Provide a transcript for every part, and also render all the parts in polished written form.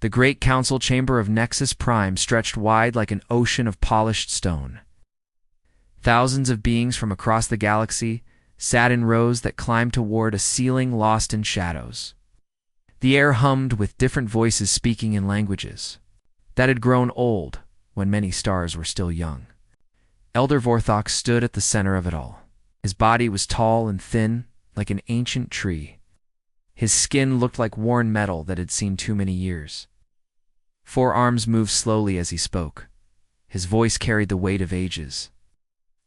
The great council chamber of Nexus Prime stretched wide like an ocean of polished stone. Thousands of beings from across the galaxy sat in rows that climbed toward a ceiling lost in shadows. The air hummed with different voices speaking in languages that had grown old when many stars were still young. Elder Vorthok stood at the center of it all. His body was tall and thin, like an ancient tree. His skin looked like worn metal that had seen too many years. 4 arms moved slowly as he spoke. His voice carried the weight of ages.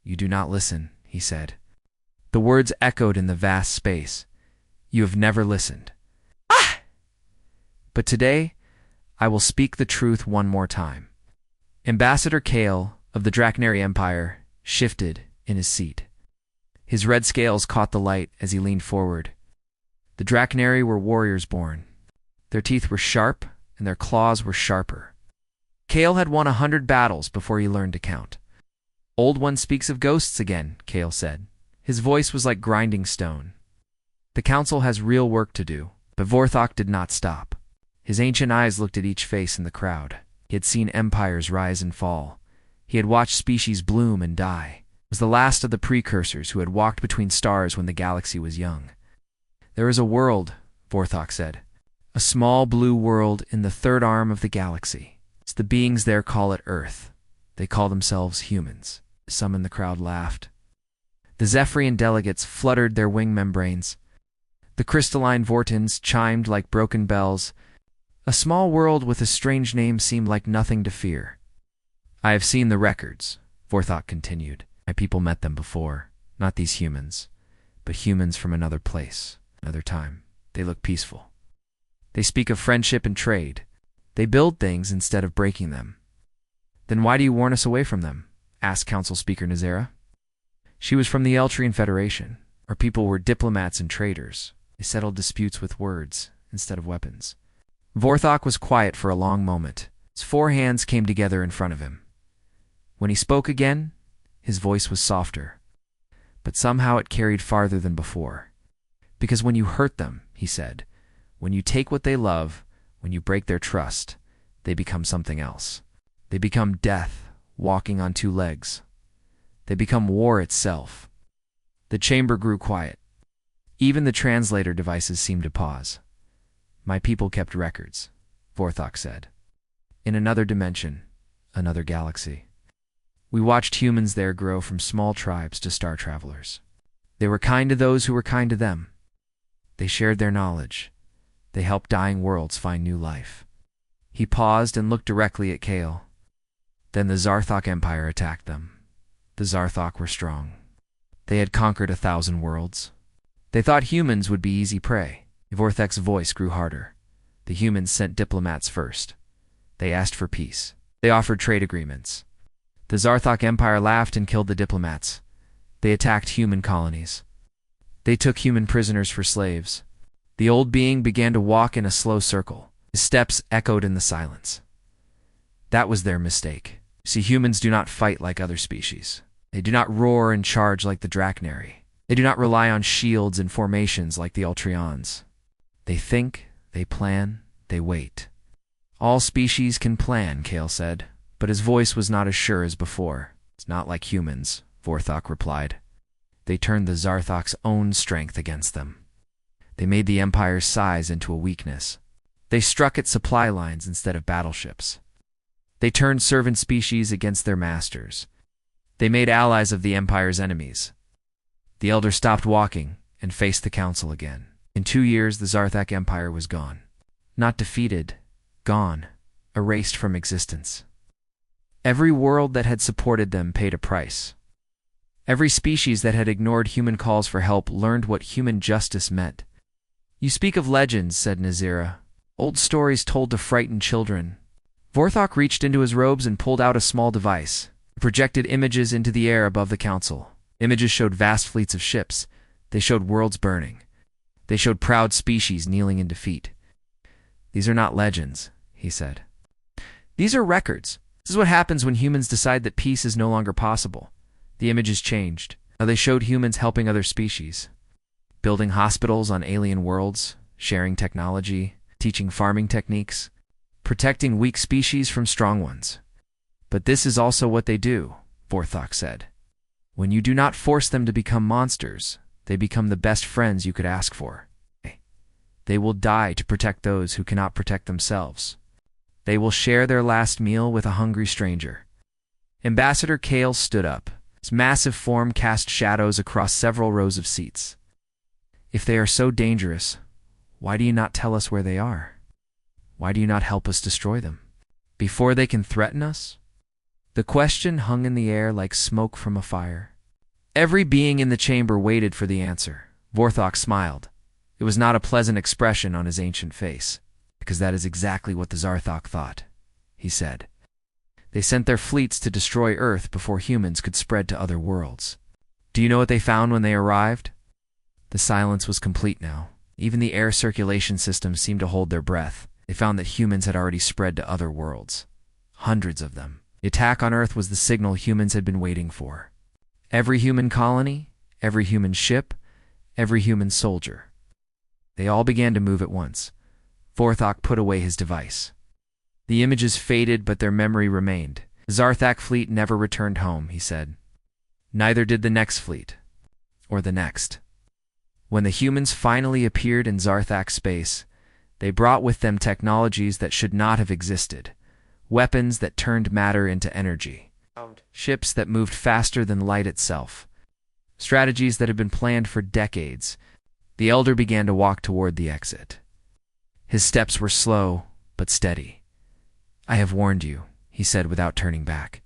"You do not listen," he said. The words echoed in the vast space. "You have never listened. Ah! But today, I will speak the truth one more time." Ambassador Kale of the Drachnary Empire shifted in his seat. His red scales caught the light as he leaned forward. The Drachnary were warriors born. Their teeth were sharp, and their claws were sharper. Kale had won 100 battles before he learned to count. "Old One speaks of ghosts again," Kale said. His voice was like grinding stone. "The council has real work to do." But Vorthok did not stop. His ancient eyes looked at each face in the crowd. He had seen empires rise and fall. He had watched species bloom and die. He was the last of the precursors who had walked between stars when the galaxy was young. "There is a world," Vorthok said. "A small blue world in the third arm of the galaxy. It's the beings there call it Earth. They call themselves humans." Some in the crowd laughed. The Zephyrian delegates fluttered their wing membranes. The crystalline Vortons chimed like broken bells. A small world with a strange name seemed like nothing to fear. "I have seen the records," Vorthok continued. "My people met them before. Not these humans, but humans from another place, another time. They look peaceful. They speak of friendship and trade. They build things instead of breaking them." "Then why do you warn us away from them?" asked Council Speaker Nazera. She was from the Eltrian Federation. Our people were diplomats and traders. They settled disputes with words instead of weapons. Vorthok was quiet for a long moment. His 4 hands came together in front of him. When he spoke again, his voice was softer. But somehow it carried farther than before. "Because when you hurt them," he said, "when you take what they love, when you break their trust, they become something else. They become death, walking on 2 legs. They become war itself." The chamber grew quiet. Even the translator devices seemed to pause. "My people kept records," Vorthok said. "In another dimension, another galaxy. We watched humans there grow from small tribes to star travelers. They were kind to those who were kind to them. They shared their knowledge. They helped dying worlds find new life." He paused and looked directly at Kale. "Then the Zarthok Empire attacked them. The Zarthok were strong. They had conquered 1,000 worlds. They thought humans would be easy prey." Vorthok's voice grew harder. "The humans sent diplomats first. They asked for peace. They offered trade agreements. The Zarthok Empire laughed and killed the diplomats. They attacked human colonies. They took human prisoners for slaves. The old being began to walk in a slow circle. His steps echoed in the silence. That was their mistake. See, humans do not fight like other species. They do not roar and charge like the Drachnary. They do not rely on shields and formations like the Ultrions. They think, they plan, they wait." "All species can plan," Kale said, but his voice was not as sure as before. "It's not like humans," Vorthok replied. "They turned the Zarthok's own strength against them. They made the Empire's size into a weakness. They struck at supply lines instead of battleships. They turned servant species against their masters. They made allies of the Empire's enemies." The elder stopped walking and faced the council again. In 2 years, the Zarthok Empire was gone. Not defeated, gone, erased from existence. Every world that had supported them paid a price. Every species that had ignored human calls for help learned what human justice meant. "You speak of legends," said Nazira. "Old stories told to frighten children." Vorthok reached into his robes and pulled out a small device. It projected images into the air above the council. Images showed vast fleets of ships. They showed worlds burning. They showed proud species kneeling in defeat. "These are not legends," he said. "These are records. This is what happens when humans decide that peace is no longer possible." The images changed. Now they showed humans helping other species, building hospitals on alien worlds, sharing technology, teaching farming techniques, protecting weak species from strong ones. But this is also what they do, Vorthok said. When you do not force them to become monsters, they become the best friends you could ask for. They will die to protect those who cannot protect themselves. They will share their last meal with a hungry stranger. Ambassador Kale stood up. His massive form cast shadows across several rows of seats. If they are so dangerous, why do you not tell us where they are? Why do you not help us destroy them? Before they can threaten us? The question hung in the air like smoke from a fire. Every being in the chamber waited for the answer. Vorthok smiled. It was not a pleasant expression on his ancient face, because that is exactly what the Zarthok thought. He said, "They sent their fleets to destroy Earth before humans could spread to other worlds. Do you know what they found when they arrived?" The silence was complete now. Even the air circulation system seemed to hold their breath. They found that humans had already spread to other worlds. Hundreds of them. The attack on Earth was the signal humans had been waiting for. Every human colony, every human ship, every human soldier. They all began to move at once. Vorthok put away his device. The images faded, but their memory remained. The Zarthak fleet never returned home, he said. Neither did the next fleet. Or the next. When the humans finally appeared in Zarthak space, they brought with them technologies that should not have existed. Weapons that turned matter into energy. Ships that moved faster than light itself. Strategies that had been planned for decades. The elder began to walk toward the exit. His steps were slow, but steady. "I have warned you," he said without turning back.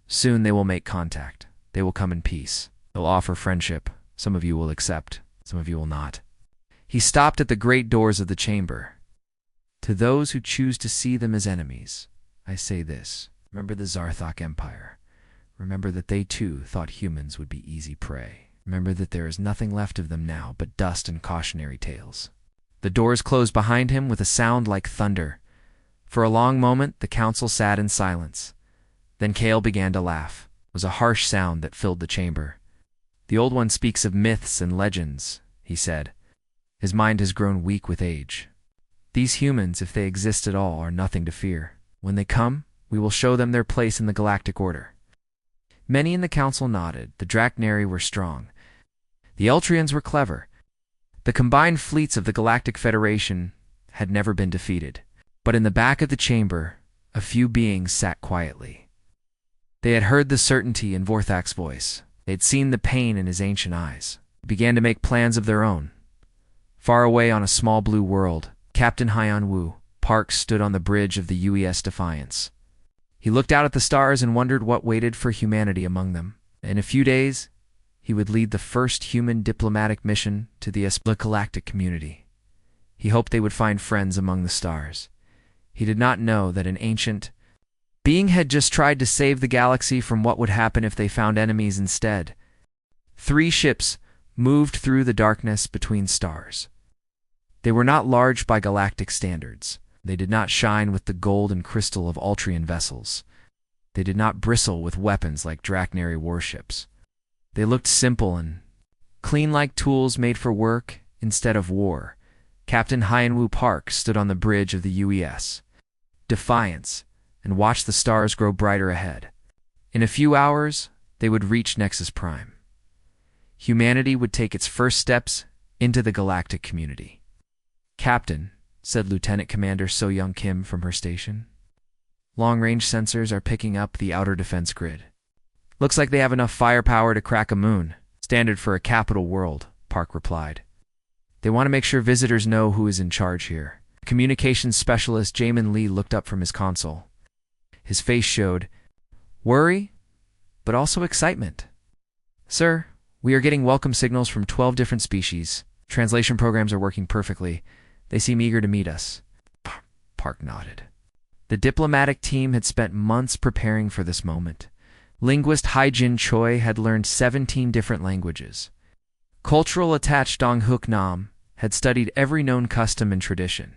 "Soon they will make contact. They will come in peace. They'll offer friendship. Some of you will accept, some of you will not." He stopped at the great doors of the chamber. "To those who choose to see them as enemies, I say this. Remember the Zarthok Empire. Remember that they too thought humans would be easy prey. Remember that there is nothing left of them now but dust and cautionary tales." The doors closed behind him with a sound like thunder. For a long moment, the council sat in silence. Then Kale began to laugh. It was a harsh sound that filled the chamber. "The Old One speaks of myths and legends," he said. "His mind has grown weak with age. These humans, if they exist at all, are nothing to fear. When they come, we will show them their place in the Galactic Order." Many in the council nodded. The Draknari were strong. The Eltrians were clever. The combined fleets of the Galactic Federation had never been defeated. But in the back of the chamber, a few beings sat quietly. They had heard the certainty in Vorthak's voice. They had seen the pain in his ancient eyes. They began to make plans of their own. Far away on a small blue world, Captain Hyan-Wu Park stood on the bridge of the UES Defiance. He looked out at the stars and wondered what waited for humanity among them. In a few days, he would lead the first human diplomatic mission to the Galactic community. He hoped they would find friends among the stars. He did not know that an ancient being had just tried to save the galaxy from what would happen if they found enemies instead. 3 ships moved through the darkness between stars. They were not large by galactic standards. They did not shine with the gold and crystal of Ultrian vessels. They did not bristle with weapons like Draknari warships. They looked simple and clean, like tools made for work instead of war. Captain Hyan-Wu Park stood on the bridge of the UES Defiance and watched the stars grow brighter ahead. In a few hours, they would reach Nexus Prime. Humanity would take its first steps into the galactic community. "Captain," said Lieutenant Commander So-Young Kim from her station. "Long-range sensors are picking up the outer defense grid. Looks like they have enough firepower to crack a moon. Standard for a capital world," Park replied. "They want to make sure visitors know who is in charge here." Communications specialist Jamin Lee looked up from his console. His face showed worry, but also excitement. "Sir, we are getting welcome signals from 12 different species. Translation programs are working perfectly. They seem eager to meet us." Park nodded. The diplomatic team had spent months preparing for this moment. Linguist Hai-Jin Choi had learned 17 different languages. Cultural attached Dong Hook Nam had studied every known custom and tradition.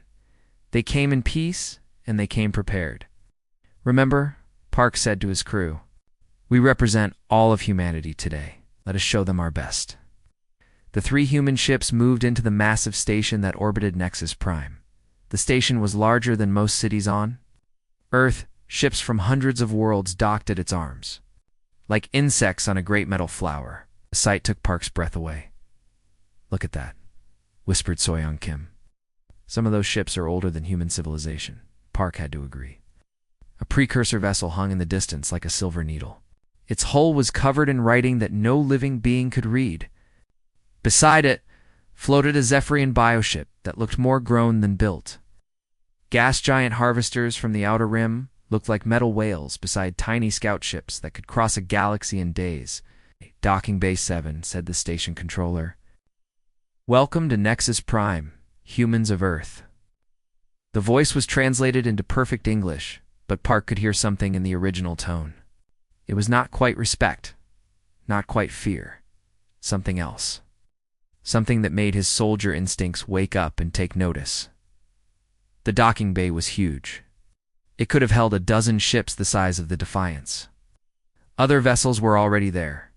They came in peace, and they came prepared. "Remember," Park said to his crew, "we represent all of humanity today. Let us show them our best." The 3 human ships moved into the massive station that orbited Nexus Prime. The station was larger than most cities on Earth. Ships from hundreds of worlds docked at its arms. Like insects on a great metal flower. The sight took Park's breath away. "Look at that," whispered Soyoung Kim. "Some of those ships are older than human civilization." Park had to agree. A precursor vessel hung in the distance like a silver needle. Its hull was covered in writing that no living being could read. Beside it floated a Zephyrian bioship that looked more grown than built. Gas giant harvesters from the outer rim looked like metal whales beside tiny scout ships that could cross a galaxy in days. "Docking Bay 7, said the station controller. "Welcome to Nexus Prime, humans of Earth." The voice was translated into perfect English, but Park could hear something in the original tone. It was not quite respect, not quite fear, something else. Something that made his soldier instincts wake up and take notice. The docking bay was huge. It could have held a dozen ships the size of the Defiance. Other vessels were already there.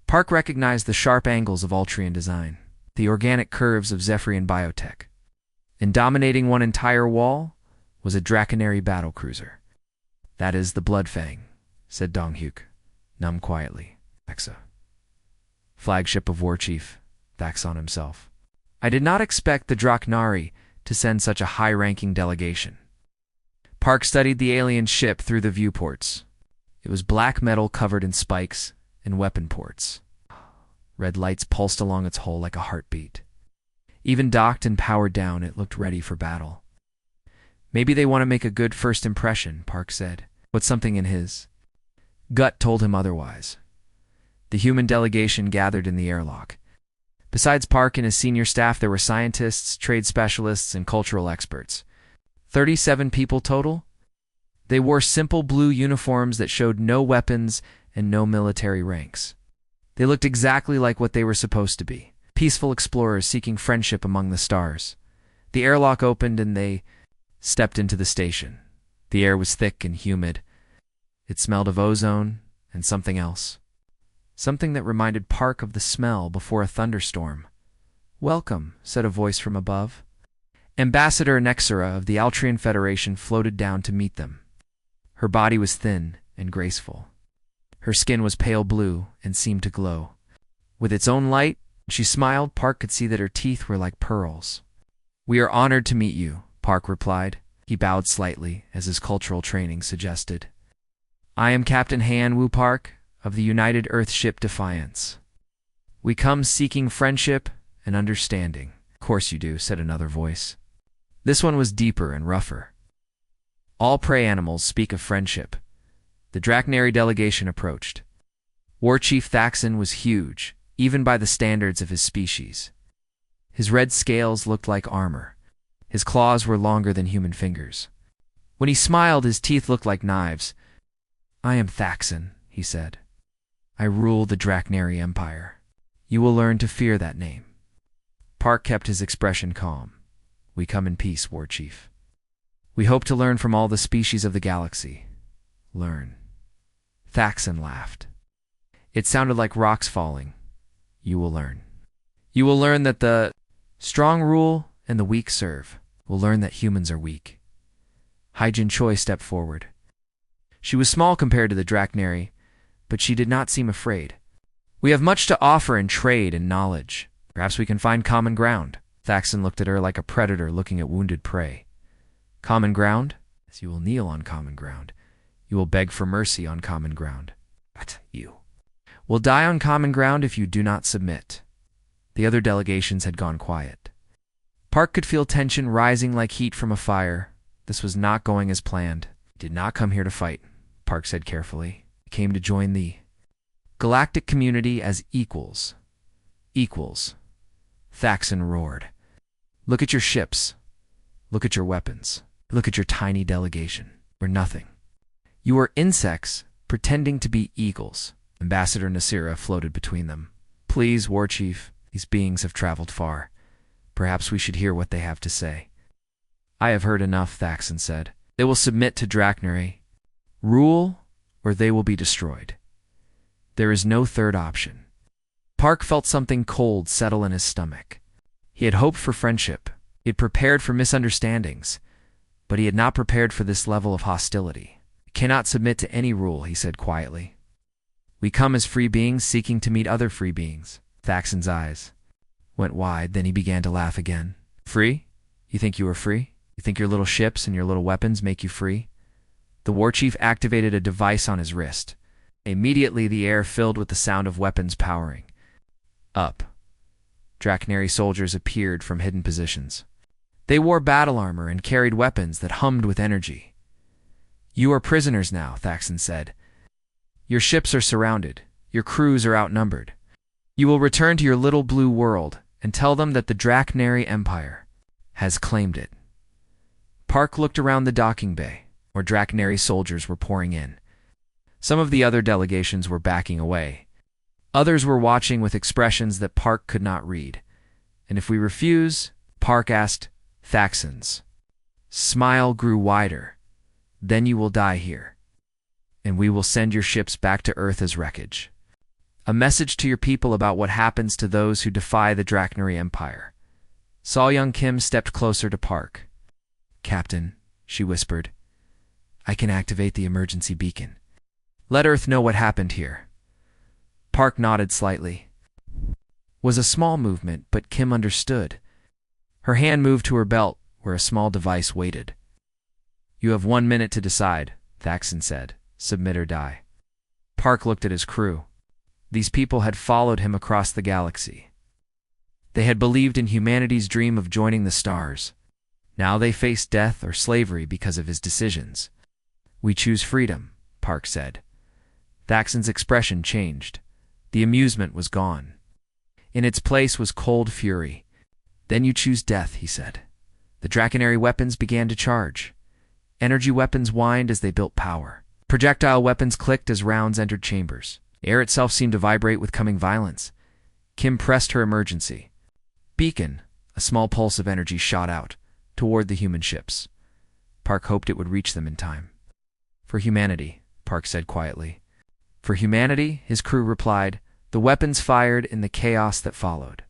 Park recognized the sharp angles of Altrian design, the organic curves of Zephyrian biotech. And dominating one entire wall was a Draconary battlecruiser. "That is the Bloodfang," said Donghyuk, numb quietly. "Exa. Flagship of Warchief," Thaxon himself. "I did not expect the Draconary to send such a high-ranking delegation." Park studied the alien ship through the viewports. It was black metal covered in spikes and weapon ports. Red lights pulsed along its hull like a heartbeat. Even docked and powered down, it looked ready for battle. "Maybe they want to make a good first impression," Park said, but something in his gut told him otherwise. The human delegation gathered in the airlock. Besides Park and his senior staff, there were scientists, trade specialists, and cultural experts. 37 people total. They wore simple blue uniforms that showed no weapons and no military ranks. They looked exactly like what they were supposed to be. Peaceful explorers seeking friendship among the stars. The airlock opened and they stepped into the station. The air was thick and humid. It smelled of ozone and something else. Something that reminded Park of the smell before a thunderstorm. "Welcome," said a voice from above. Ambassador Nexera of the Altrian Federation floated down to meet them. Her body was thin and graceful. Her skin was pale blue and seemed to glow. With its own light, she smiled. Park could see that her teeth were like pearls. "We are honored to meet you," Park replied. He bowed slightly, as his cultural training suggested. "I am Captain Han Woo Park of the United Earth ship Defiance. We come seeking friendship and understanding." "Of course you do," said another voice. This one was deeper and rougher. "All prey animals speak of friendship." The Draconary delegation approached. Warchief Thaxon was huge, even by the standards of his species. His red scales looked like armor. His claws were longer than human fingers. When he smiled, his teeth looked like knives. "I am Thaxon," he said. "I rule the Draconary Empire. You will learn to fear that name." Park kept his expression calm. "We come in peace, Warchief. We hope to learn from all the species of the galaxy." "Learn." Thaxon laughed. It sounded like rocks falling. "You will learn. You will learn that the strong rule and the weak serve. Will learn that humans are weak." Hyjin Choi stepped forward. She was small compared to the Draconary, but she did not seem afraid. "We have much to offer in trade and knowledge. Perhaps we can find common ground." Thaxon looked at her like a predator looking at wounded prey. "Common ground? Yes, you will kneel on common ground. You will beg for mercy on common ground. But you will die on common ground if you do not submit." The other delegations had gone quiet. Park could feel tension rising like heat from a fire. This was not going as planned. "He did not come here to fight," Park said carefully. "He came to join the galactic community as equals." "Equals," Thaxon roared. "Look at your ships. Look at your weapons. Look at your tiny delegation. We're nothing. You are insects pretending to be eagles." Ambassador Nasira floated between them. "Please, Warchief, these beings have traveled far. Perhaps we should hear what they have to say." "I have heard enough," Thaxon said. "They will submit to Draconary. Rule, or they will be destroyed. There is no third option." Park felt something cold settle in his stomach. He had hoped for friendship, It prepared for misunderstandings, but he had not prepared for this level of hostility. "We cannot submit to any rule," he said quietly. "We come as free beings seeking to meet other free beings." Thaxton's eyes went wide, then he began to laugh again. "Free? You think you are free? You think your little ships and your little weapons make you free?" The war chief activated a device on his wrist. Immediately the air filled with the sound of weapons powering up. Drachnary soldiers appeared from hidden positions. They wore battle armor and carried weapons that hummed with energy. "You are prisoners now," Thaxton said. "Your ships are surrounded. Your crews are outnumbered. You will return to your little blue world and tell them that the Drachnary Empire has claimed it." Park looked around the docking bay, where Drachnary soldiers were pouring in. Some of the other delegations were backing away. Others were watching with expressions that Park could not read. "And if we refuse?" Park asked. Thaxton's smile grew wider. "Then you will die here, and we will send your ships back to Earth as wreckage. A message to your people about what happens to those who defy the Drachnary Empire." Saw Young Kim stepped closer to Park. "Captain," she whispered, "I can activate the emergency beacon. Let Earth know what happened here." Park nodded slightly. It was a small movement, but Kim understood. Her hand moved to her belt, where a small device waited. "You have 1 minute to decide," Thaxton said. "Submit or die." Park looked at his crew. These people had followed him across the galaxy. They had believed in humanity's dream of joining the stars. Now they faced death or slavery because of his decisions. "We choose freedom," Park said. Thaxton's expression changed. The amusement was gone. In its place was cold fury. "Then you choose death," he said. The Drachnary weapons began to charge. Energy weapons whined as they built power. Projectile weapons clicked as rounds entered chambers. Air itself seemed to vibrate with coming violence. Kim pressed her emergency beacon. A small pulse of energy shot out, toward the human ships. Park hoped it would reach them in time. "For humanity," Park said quietly. "For humanity," his crew replied. The weapons fired in the chaos that followed.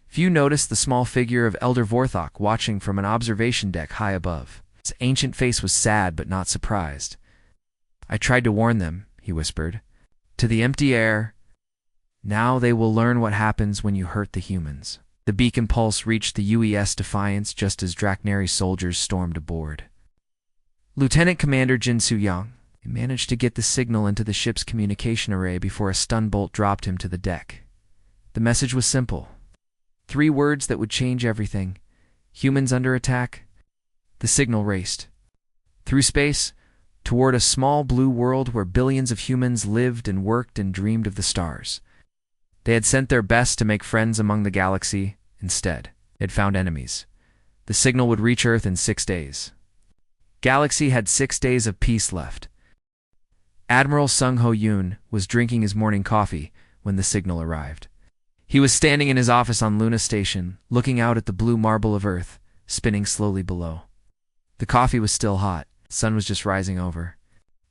Few noticed the small figure of Elder Vorthok watching from an observation deck high above. His ancient face was sad but not surprised. "I tried to warn them," he whispered. "To the empty air. Now they will learn what happens when you hurt the humans." The beacon pulse reached the UES Defiance just as Drachnary soldiers stormed aboard. Lieutenant Commander Jin Soo-young managed to get the signal into the ship's communication array before a stun bolt dropped him to the deck. The message was simple. 3 words that would change everything. "Humans under attack." The signal raced through space toward a small blue world where billions of humans lived and worked and dreamed of the stars. They had sent their best to make friends among the galaxy. Instead, they had found enemies. The signal would reach Earth in 6 days. Galaxy had 6 days of peace left. Admiral Sung Ho Yoon was drinking his morning coffee when the signal arrived. He was standing in his office on Luna Station, looking out at the blue marble of Earth, spinning slowly below. The coffee was still hot. The sun was just rising over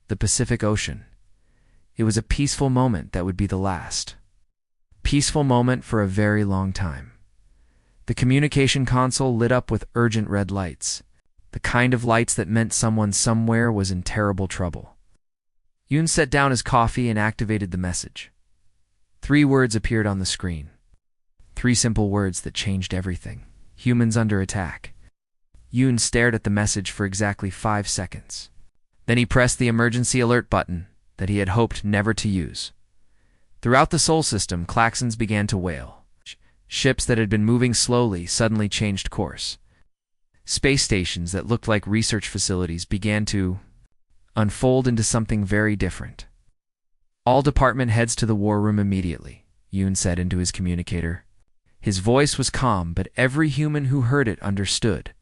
the Pacific Ocean. It was a peaceful moment that would be the last. Peaceful moment for a very long time. The communication console lit up with urgent red lights, the kind of lights that meant someone somewhere was in terrible trouble. Yoon set down his coffee and activated the message. 3 words appeared on the screen. 3 simple words that changed everything. "Humans under attack." Yoon stared at the message for exactly 5 seconds. Then he pressed the emergency alert button that he had hoped never to use. Throughout the Sol system, klaxons began to wail. Ships that had been moving slowly suddenly changed course. Space stations that looked like research facilities began to unfold into something very different. "All department heads to the war room immediately," Yoon said into his communicator. His voice was calm, but every human who heard it understood.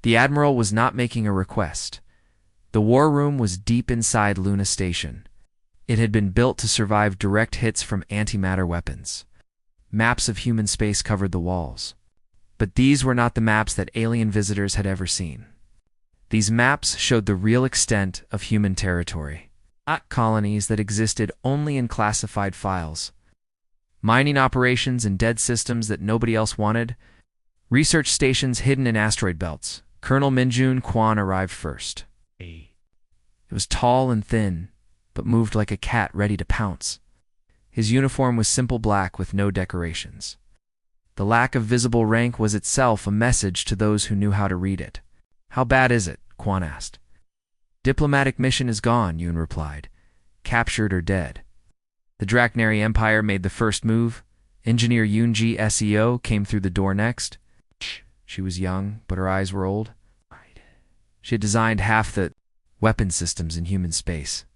The Admiral was not making a request. The war room was deep inside Luna Station. It had been built to survive direct hits from antimatter weapons. Maps of human space covered the walls. But these were not the maps that alien visitors had ever seen. These maps showed the real extent of human territory. Not colonies that existed only in classified files. Mining operations in dead systems that nobody else wanted. Research stations hidden in asteroid belts. Colonel Minjun Quan arrived first. It was tall and thin, but moved like a cat ready to pounce. His uniform was simple black with no decorations. The lack of visible rank was itself a message to those who knew how to read it. "How bad is it?" Quan asked. "Diplomatic mission is gone," Yoon replied. "Captured or dead." The Draknari Empire made the first move. Engineer Yoonji SEO came through the door next. She was young, but her eyes were old. She had designed half the weapon systems in human space.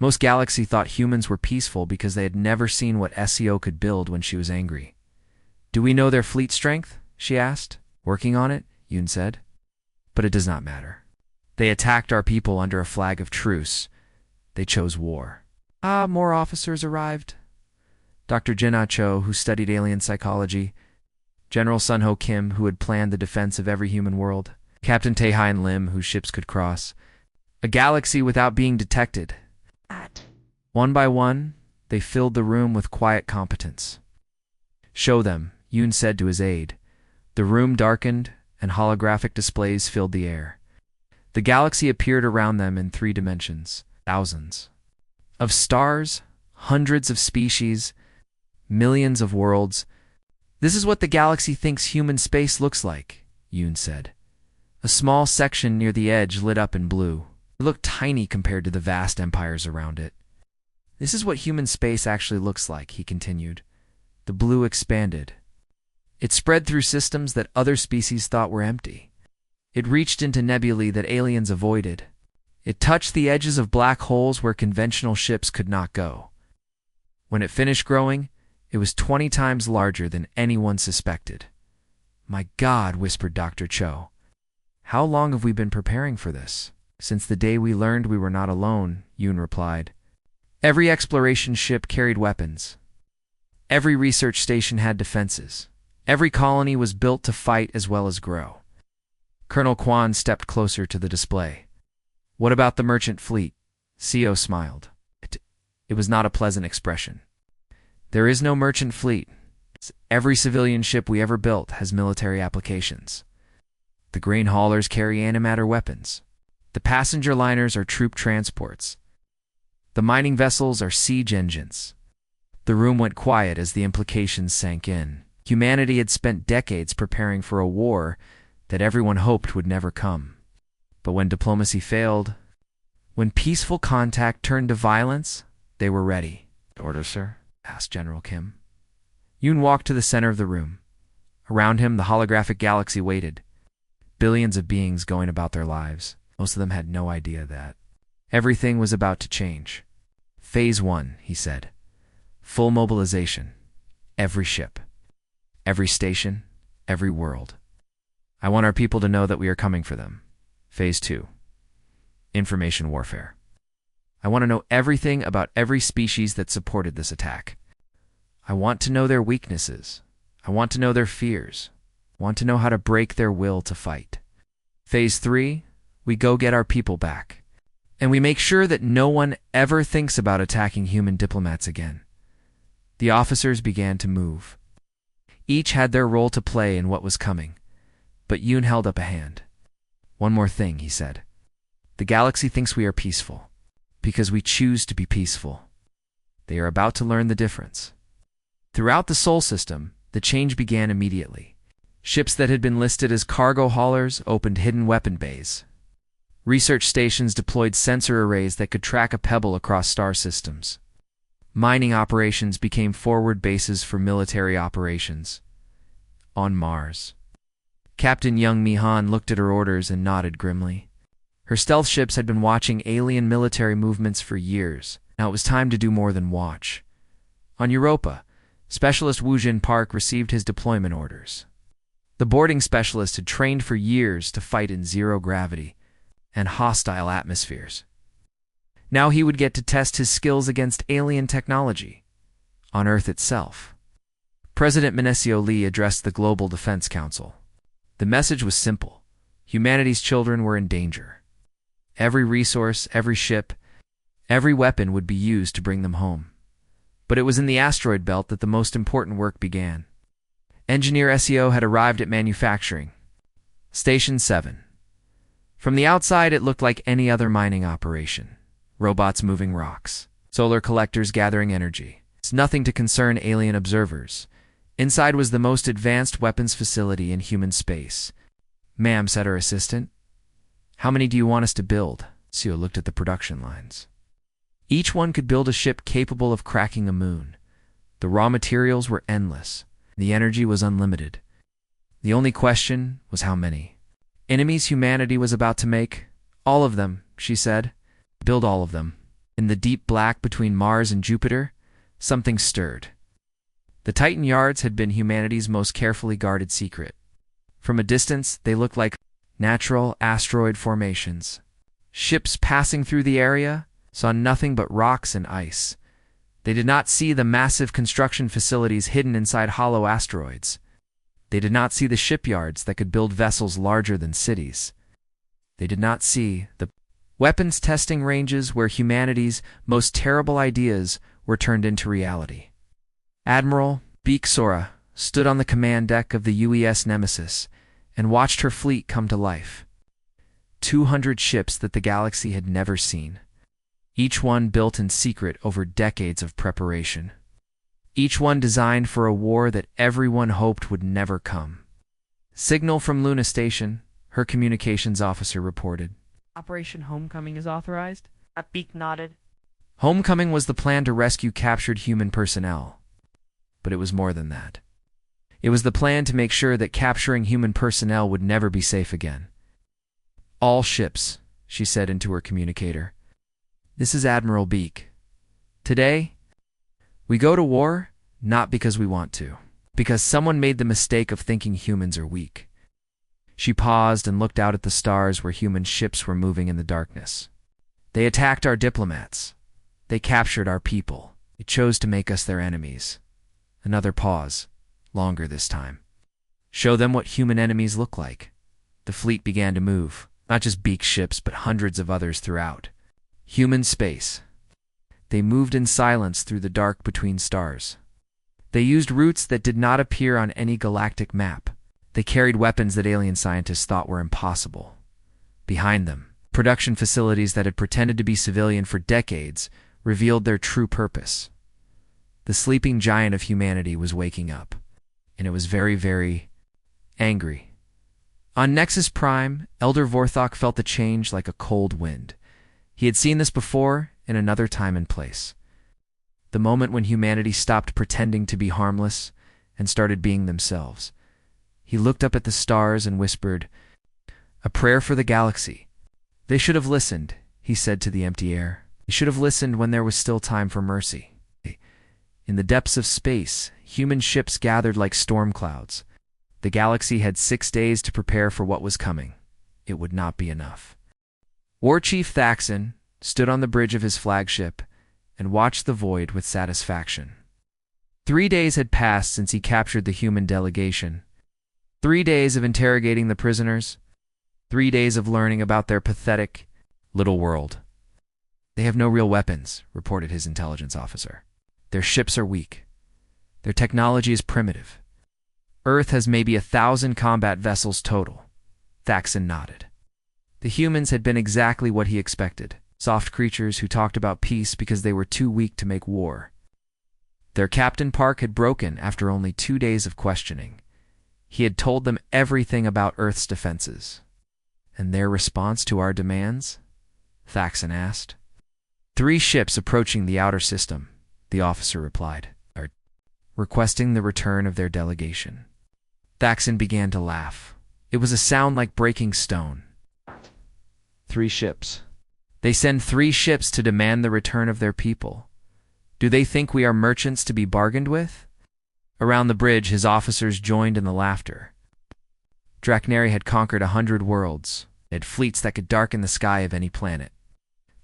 Most Galaxy thought humans were peaceful because they had never seen what SEO could build when she was angry. "Do we know their fleet strength?" she asked. "Working on it," Yoon said. "But it does not matter. They attacked our people under a flag of truce. They chose war." More officers arrived. Dr. Jin-Ah Cho, who studied alien psychology. General Sun-Ho Kim, who had planned the defense of every human world. Captain Tae-Hein Lim, whose ships could cross a galaxy without being detected. One by one, they filled the room with quiet competence. "Show them," Yoon said to his aide. The room darkened, and holographic displays filled the air. The galaxy appeared around them in 3 dimensions. Thousands of stars, hundreds of species, millions of worlds. "This is what the galaxy thinks human space looks like," Yoon said. A small section near the edge lit up in blue. It looked tiny compared to the vast empires around it. "This is what human space actually looks like," he continued. The blue expanded. It spread through systems that other species thought were empty. It reached into nebulae that aliens avoided. It touched the edges of black holes where conventional ships could not go. When it finished growing, it was 20 times larger than anyone suspected. "My God," whispered Dr. Cho. "How long have we been preparing for this?" "Since the day we learned we were not alone," Yoon replied. Every exploration ship carried weapons. Every research station had defenses. Every colony was built to fight as well as grow. Colonel Quan stepped closer to the display. "What about the merchant fleet?" CO smiled. It was not a pleasant expression. "There is no merchant fleet. Every civilian ship we ever built has military applications. The grain haulers carry antimatter weapons. The passenger liners are troop transports. The mining vessels are siege engines." The room went quiet as the implications sank in. Humanity had spent decades preparing for a war that everyone hoped would never come. But when diplomacy failed, when peaceful contact turned to violence, they were ready. "Order, sir?" asked General Kim. Yoon walked to the center of the room. Around him, the holographic galaxy waited. Billions of beings going about their lives. Most of them had no idea that everything was about to change. "Phase 1, he said. "Full mobilization. Every ship. Every station. Every world. I want our people to know that we are coming for them. Phase 2. Information warfare. I want to know everything about every species that supported this attack. I want to know their weaknesses. I want to know their fears. I want to know how to break their will to fight. Phase 3, we go get our people back. And we make sure that no one ever thinks about attacking human diplomats again." The officers began to move. Each had their role to play in what was coming, but Yoon held up a hand. "One more thing," he said. "The galaxy thinks we are peaceful, because we choose to be peaceful. They are about to learn the difference." Throughout the Sol system, the change began immediately. Ships that had been listed as cargo haulers opened hidden weapon bays. Research stations deployed sensor arrays that could track a pebble across star systems. Mining operations became forward bases for military operations. On Mars, Captain Young Mi-han looked at her orders and nodded grimly. Her stealth ships had been watching alien military movements for years. Now it was time to do more than watch. On Europa, Specialist Woo Jin Park received his deployment orders. The boarding specialist had trained for years to fight in zero gravity and hostile atmospheres. Now he would get to test his skills against alien technology on Earth itself. President Manesio Lee addressed the Global Defense Council. The message was simple. Humanity's children were in danger. Every resource, every ship, every weapon would be used to bring them home. But it was in the asteroid belt that the most important work began. Engineer SEO had arrived at manufacturing. Station 7. From the outside, it looked like any other mining operation. Robots moving rocks. Solar collectors gathering energy. It's nothing to concern alien observers. Inside was the most advanced weapons facility in human space. "Ma'am," said her assistant. "How many do you want us to build?" Seo looked at the production lines. Each one could build a ship capable of cracking a moon. The raw materials were endless. The energy was unlimited. The only question was how many. Enemies humanity was about to make? All of them, she said. Build all of them. In the deep black between Mars and Jupiter, something stirred. The Titan yards had been humanity's most carefully guarded secret. From a distance, they looked like natural asteroid formations. Ships passing through the area saw nothing but rocks and ice. They did not see the massive construction facilities hidden inside hollow asteroids. They did not see the shipyards that could build vessels larger than cities. They did not see the weapons testing ranges where humanity's most terrible ideas were turned into reality. Admiral Beak Sora stood on the command deck of the UES Nemesis and watched her fleet come to life. 200 ships that the galaxy had never seen. Each one built in secret over decades of preparation. Each one designed for a war that everyone hoped would never come. "Signal from Luna Station," her communications officer reported. "Operation Homecoming is authorized?" Beak nodded. Homecoming was the plan to rescue captured human personnel. But it was more than that. It was the plan to make sure that capturing human personnel would never be safe again. "All ships," she said into her communicator. "This is Admiral Beak. Today, we go to war not because we want to, because someone made the mistake of thinking humans are weak." She paused and looked out at the stars where human ships were moving in the darkness. "They attacked our diplomats. They captured our people. They chose to make us their enemies." Another pause, longer this time. "Show them what human enemies look like." The fleet began to move, not just Beak ships, but hundreds of others throughout. Human space. They moved in silence through the dark between stars. They used routes that did not appear on any galactic map. They carried weapons that alien scientists thought were impossible. Behind them, production facilities that had pretended to be civilian for decades revealed their true purpose. The sleeping giant of humanity was waking up, and it was very, very angry. On Nexus Prime, Elder Vorthok felt the change like a cold wind. He had seen this before in another time and place. The moment when humanity stopped pretending to be harmless and started being themselves. He looked up at the stars and whispered, "A prayer for the galaxy." "They should have listened," he said to the empty air. "They should have listened when there was still time for mercy." In the depths of space, human ships gathered like storm clouds. The galaxy had 6 days to prepare for what was coming. It would not be enough. War Chief Thaxon stood on the bridge of his flagship and watched the void with satisfaction. 3 days had passed since he captured the human delegation. 3 days of interrogating the prisoners. 3 days of learning about their pathetic little world. "They have no real weapons," reported his intelligence officer. "Their ships are weak. Their technology is primitive. Earth has maybe 1,000 combat vessels total." Thaxon nodded. The humans had been exactly what he expected. Soft creatures who talked about peace because they were too weak to make war. Their Captain Park had broken after only 2 days of questioning. He had told them everything about Earth's defenses. "And their response to our demands?" Thaxon asked. 3 ships approaching the outer system," the officer replied, "requesting the return of their delegation." Thaxon began to laugh. It was a sound like breaking stone. 3 ships. They send 3 ships to demand the return of their people. Do they think we are merchants to be bargained with? Around the bridge, his officers joined in the laughter. Drakneri had conquered 100 worlds. They had fleets that could darken the sky of any planet.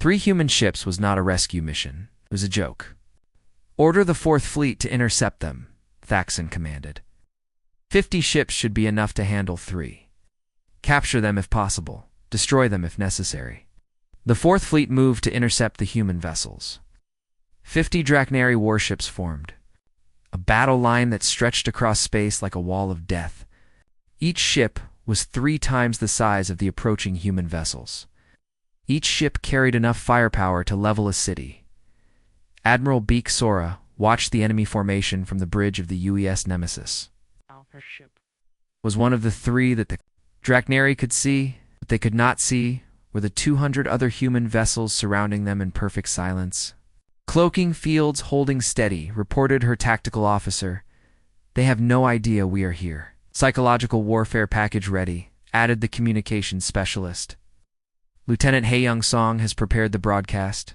3 human ships was not a rescue mission. It was a joke. "Order the 4th Fleet to intercept them," Thaxon commanded. 50 ships should be enough to handle 3. Capture them if possible. Destroy them if necessary. The 4th Fleet moved to intercept the human vessels. 50 Drakneri warships formed. a battle line that stretched across space like a wall of death. Each ship was 3 times the size of the approaching human vessels. Each ship carried enough firepower to level a city. Admiral Beak Sora watched the enemy formation from the bridge of the UES Nemesis. Her ship Was one of the 3 that the Drachneri could see. What they could not see were the 200 other human vessels surrounding them in perfect silence. "Cloaking fields holding steady," reported her tactical officer. "They have no idea we are here." "Psychological warfare package ready," added the communications specialist. "Lieutenant Hae-Young Song has prepared the broadcast."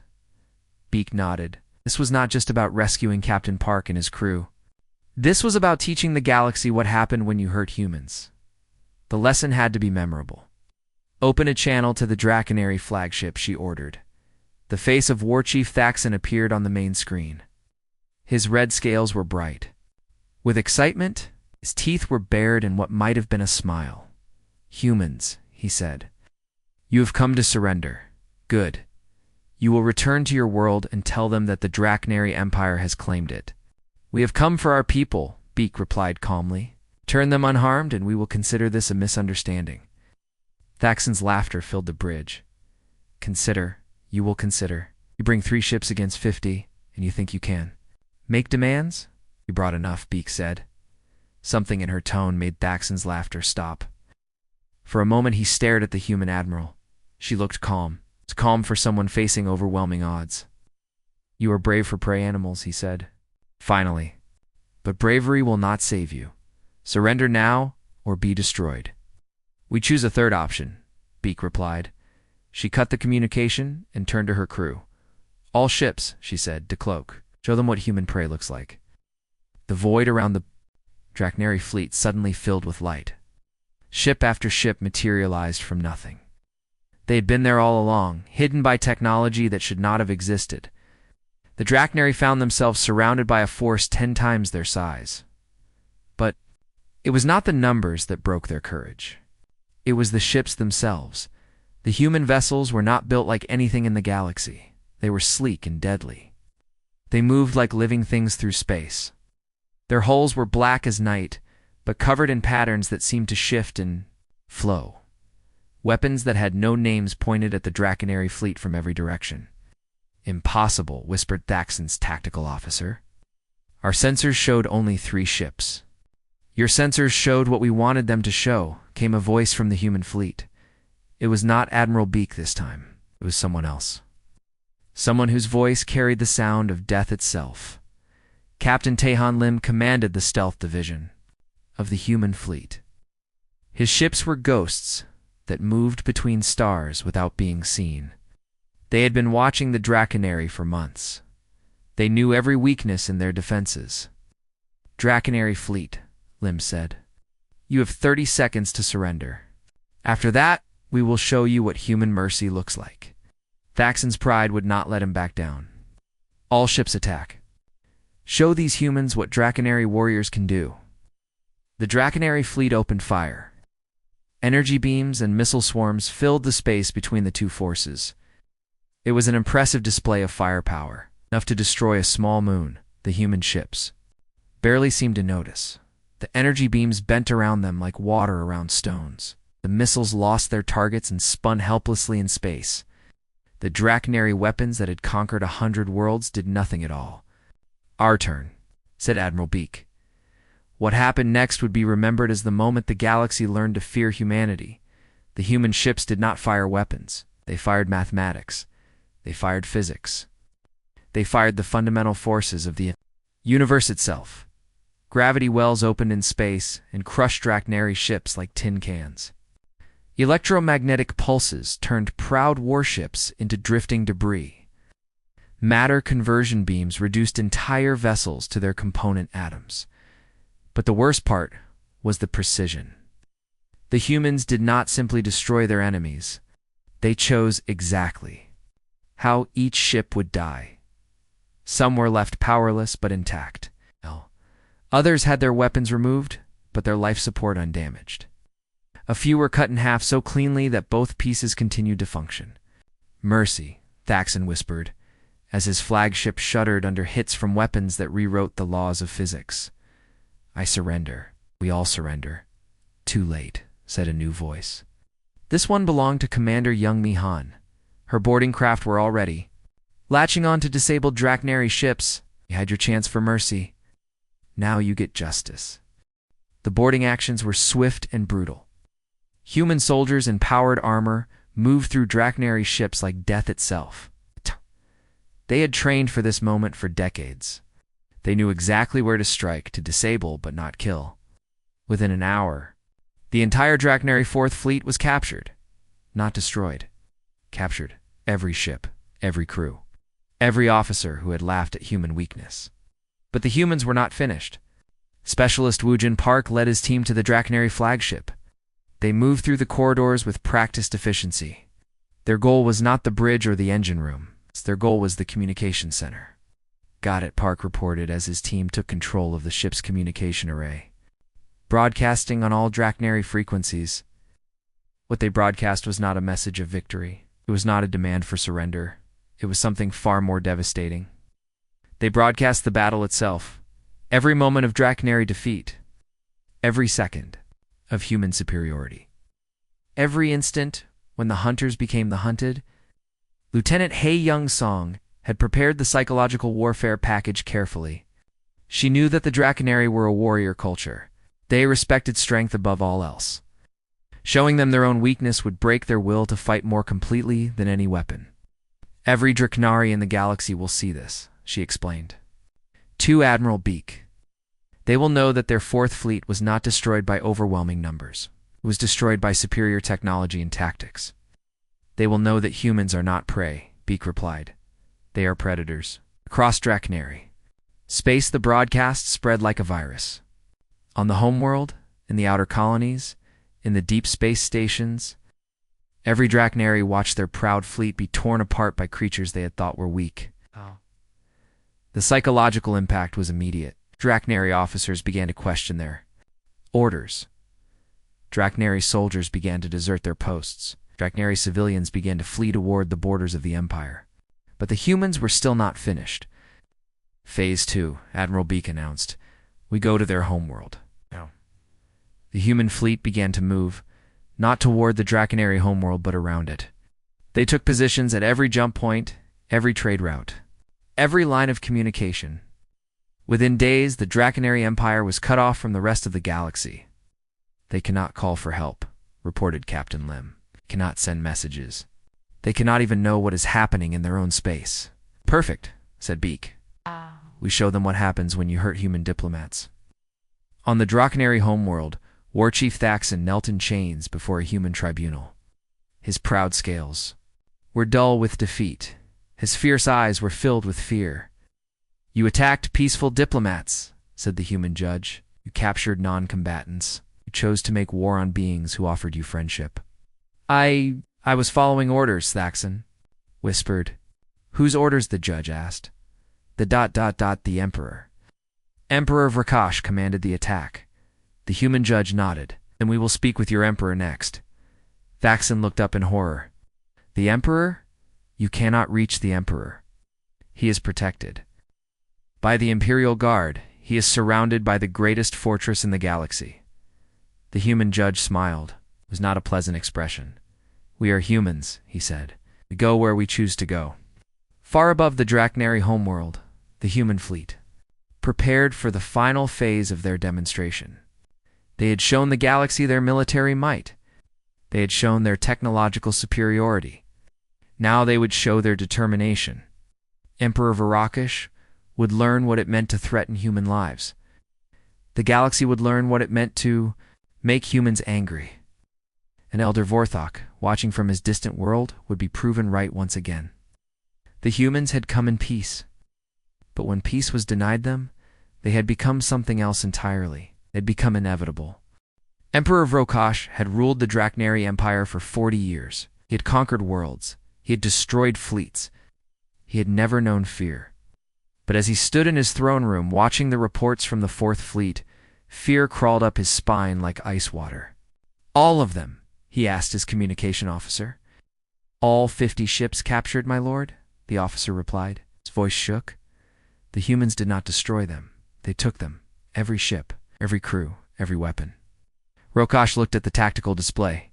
Beak nodded. This was not just about rescuing Captain Park and his crew. This was about teaching the galaxy what happened when you hurt humans. The lesson had to be memorable. "Open a channel to the Drachneri flagship," she ordered. The face of War Chief Thaxon appeared on the main screen. His red scales were bright. With excitement, his teeth were bared in what might have been a smile. "Humans," he said. "You have come to surrender. Good. You will return to your world and tell them that the Drachneri Empire has claimed it." "We have come for our people," Beak replied calmly. "Turn them unharmed, and we will consider this a misunderstanding." Thaxon's laughter filled the bridge. "Consider. You will consider. You bring 3 ships against 50, and you think you can make demands?" "You brought enough," Beak said. Something in her tone made Thaxon's laughter stop. For a moment he stared at the human admiral. She looked calm. It's calm for someone facing overwhelming odds. "You are brave for prey animals," he said. "Finally. But bravery will not save you. Surrender now or be destroyed." "We choose a third option," Beak replied. She cut the communication and turned to her crew. "All ships," she said, "decloak. Show them what human prey looks like." The void around the Drachneri fleet suddenly filled with light. Ship after ship materialized from nothing. They had been there all along, hidden by technology that should not have existed. The Drachneri found themselves surrounded by a force 10 times their size. But it was not the numbers that broke their courage. It was the ships themselves. The human vessels were not built like anything in the galaxy. They were sleek and deadly. They moved like living things through space. Their hulls were black as night, but covered in patterns that seemed to shift and flow. Weapons that had no names pointed at the Drachneri fleet from every direction. "Impossible," whispered Thaxon's tactical officer. "Our sensors showed only 3 ships." "Your sensors showed what we wanted them to show," came a voice from the human fleet. It was not Admiral Beak this time. It was someone else. Someone whose voice carried the sound of death itself. Captain Taehan Lim commanded the stealth division of the human fleet. His ships were ghosts that moved between stars without being seen. They had been watching the Drachneri for months. They knew every weakness in their defenses. "Drachneri fleet," Lim said. "You have 30 seconds to surrender. After that, we will show you what human mercy looks like." Thaxon's pride would not let him back down. "All ships attack. Show these humans what Drachneri warriors can do." The Drachneri fleet opened fire. Energy beams and missile swarms filled the space between the 2 forces. It was an impressive display of firepower, enough to destroy a small moon. The human ships barely seemed to notice. The energy beams bent around them like water around stones. The missiles lost their targets and spun helplessly in space. The Drachneri weapons that had conquered 100 worlds did nothing at all. "Our turn," said Admiral Beak. What happened next would be remembered as the moment the galaxy learned to fear humanity. The human ships did not fire weapons. They fired mathematics. They fired physics. They fired the fundamental forces of the universe itself. Gravity wells opened in space and crushed Drachneri ships like tin cans. Electromagnetic pulses turned proud warships into drifting debris. Matter conversion beams reduced entire vessels to their component atoms. But the worst part was the precision. The humans did not simply destroy their enemies. They chose exactly how each ship would die. Some were left powerless but intact. Others had their weapons removed, but their life support undamaged. A few were cut in half so cleanly that both pieces continued to function. "Mercy," Thaxon whispered. as his flagship shuddered under hits from weapons that rewrote the laws of physics. "I surrender. We all surrender." "Too late," said a new voice. This one belonged to Commander Young Mi Han. Her boarding craft were all ready. Latching on to disabled Draknari ships, you had your chance for mercy. Now you get justice. The boarding actions were swift and brutal. Human soldiers in powered armor moved through Draknari ships like death itself. They had trained for this moment for decades. They knew exactly where to strike, to disable but not kill. Within an hour, the entire Draknari Fourth Fleet was captured. Not destroyed. Captured. Every ship, every crew, every officer who had laughed at human weakness. But the humans were not finished. Specialist Woojin Park led his team to the Draknari flagship. They moved through the corridors with practiced efficiency. Their goal was not the bridge or the engine room. Their goal was the communication center. "Got it," Park reported as his team took control of the ship's communication array, broadcasting on all Draknari frequencies. What they broadcast was not a message of victory. It was not a demand for surrender. It was something far more devastating. They broadcast the battle itself, every moment of Draknari defeat, every second of human superiority, every instant when the hunters became the hunted. Lieutenant Hei Young Song had prepared the psychological warfare package carefully. She knew that the Draknari were a warrior culture. They respected strength above all else. Showing them their own weakness would break their will to fight more completely than any weapon. "Every Draknari in the galaxy will see this," she explained. To Admiral Beak. "They will know that their Fourth Fleet was not destroyed by overwhelming numbers. It was destroyed by superior technology and tactics." "They will know that humans are not prey," Beak replied. "They are predators." Across Draknari space, the broadcast spread like a virus. On the homeworld, in the outer colonies, in the deep space stations, every Draknari watched their proud fleet be torn apart by creatures they had thought were weak. The psychological impact was immediate. Draknari officers began to question their orders. Draknari soldiers began to desert their posts. Draknari civilians began to flee toward the borders of the Empire. But the humans were still not finished. "Phase 2, Admiral Beak announced. We go to their homeworld." No. The human fleet began to move, not toward the Draknari homeworld but around it. They took positions at every jump point, every trade route, every line of communication. Within days, the Draknari Empire was cut off from the rest of the galaxy. "They cannot call for help," reported Captain Lim. "Cannot send messages. They cannot even know what is happening in their own space." "Perfect," said Beak. "We show them what happens when you hurt human diplomats." On the Draknari homeworld, War Chief Thaxon knelt in chains before a human tribunal. His proud scales were dull with defeat. His fierce eyes were filled with fear. "You attacked peaceful diplomats," said the human judge. "You captured non-combatants. You chose to make war on beings who offered you friendship." I was following orders," Thaxon whispered. "Whose orders?" the judge asked. The Emperor. Emperor Vrakash commanded the attack." The human judge nodded. "Then we will speak with your Emperor next." Thaxon looked up in horror. "The Emperor? You cannot reach the Emperor. He is protected by the Imperial Guard. He is surrounded by the greatest fortress in the galaxy." The human judge smiled. It was not a pleasant expression. "We are humans," he said. "We go where we choose to go." Far above the Draknari homeworld, the human fleet prepared for the final phase of their demonstration. They had shown the galaxy their military might. They had shown their technological superiority. Now they would show their determination. Emperor Varakash would learn what it meant to threaten human lives. The galaxy would learn what it meant to make humans angry. And Elder Vorthok, watching from his distant world, would be proven right once again. The humans had come in peace. But when peace was denied them, they had become something else entirely. They had become inevitable. Emperor Vrakash had ruled the Draknari Empire for 40 years. He had conquered worlds. He had destroyed fleets. He had never known fear. But as he stood in his throne room watching the reports from the Fourth Fleet, fear crawled up his spine like ice water. "All of them?" he asked his communication officer. "All 50 ships captured, my lord," the officer replied. His voice shook. The humans did not destroy them. They took them. Every ship, every crew, every weapon. Rokash looked at the tactical display.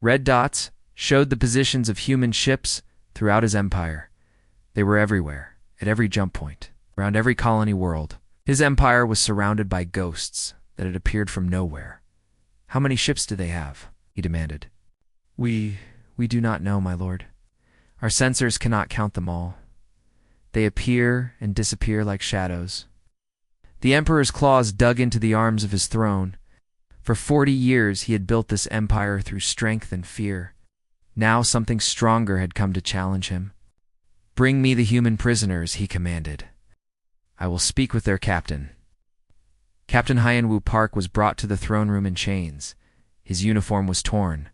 Red dots showed the positions of human ships throughout his empire. They were everywhere, at every jump point, around every colony world. His empire was surrounded by ghosts that had appeared from nowhere. How many ships do they have? He demanded. We do not know, my lord. Our sensors cannot count them all. They appear and disappear like shadows. The emperor's claws dug into the arms of his throne. For 40 years he had built this empire through strength and fear. Now something stronger had come to challenge him. Bring me the human prisoners, he commanded. I will speak with their captain. Captain Hyenwoo Park was brought to the throne room in chains. His uniform was torn.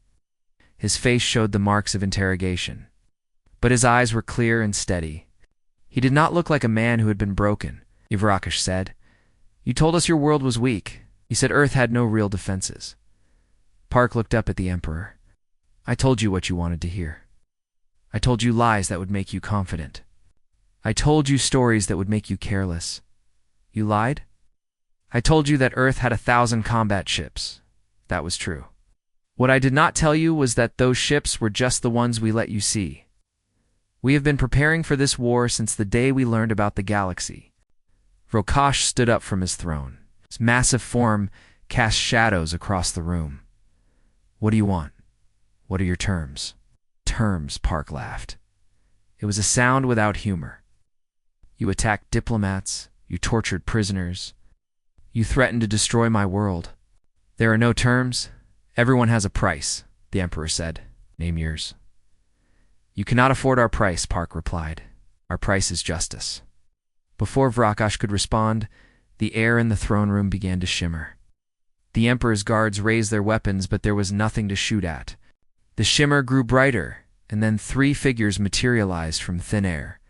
His face showed the marks of interrogation. But his eyes were clear and steady. He did not look like a man who had been broken, Ivrakish said. You told us your world was weak. You said Earth had no real defenses. Park looked up at the Emperor. I told you what you wanted to hear. I told you lies that would make you confident. I told you stories that would make you careless. You lied? I told you that Earth had 1,000 combat ships. That was true. What I did not tell you was that those ships were just the ones we let you see. We have been preparing for this war since the day we learned about the galaxy. Rokash stood up from his throne. His massive form cast shadows across the room. What do you want? What are your terms? Terms, Park laughed. It was a sound without humor. You attacked diplomats. You tortured prisoners. You threatened to destroy my world. There are no terms. Everyone has a price, the Emperor said. Name yours. You cannot afford our price, Park replied. Our price is justice. Before Vrakash could respond, the air in the throne room began to shimmer. The Emperor's guards raised their weapons, but there was nothing to shoot at. The shimmer grew brighter, and then 3 figures materialized from thin air.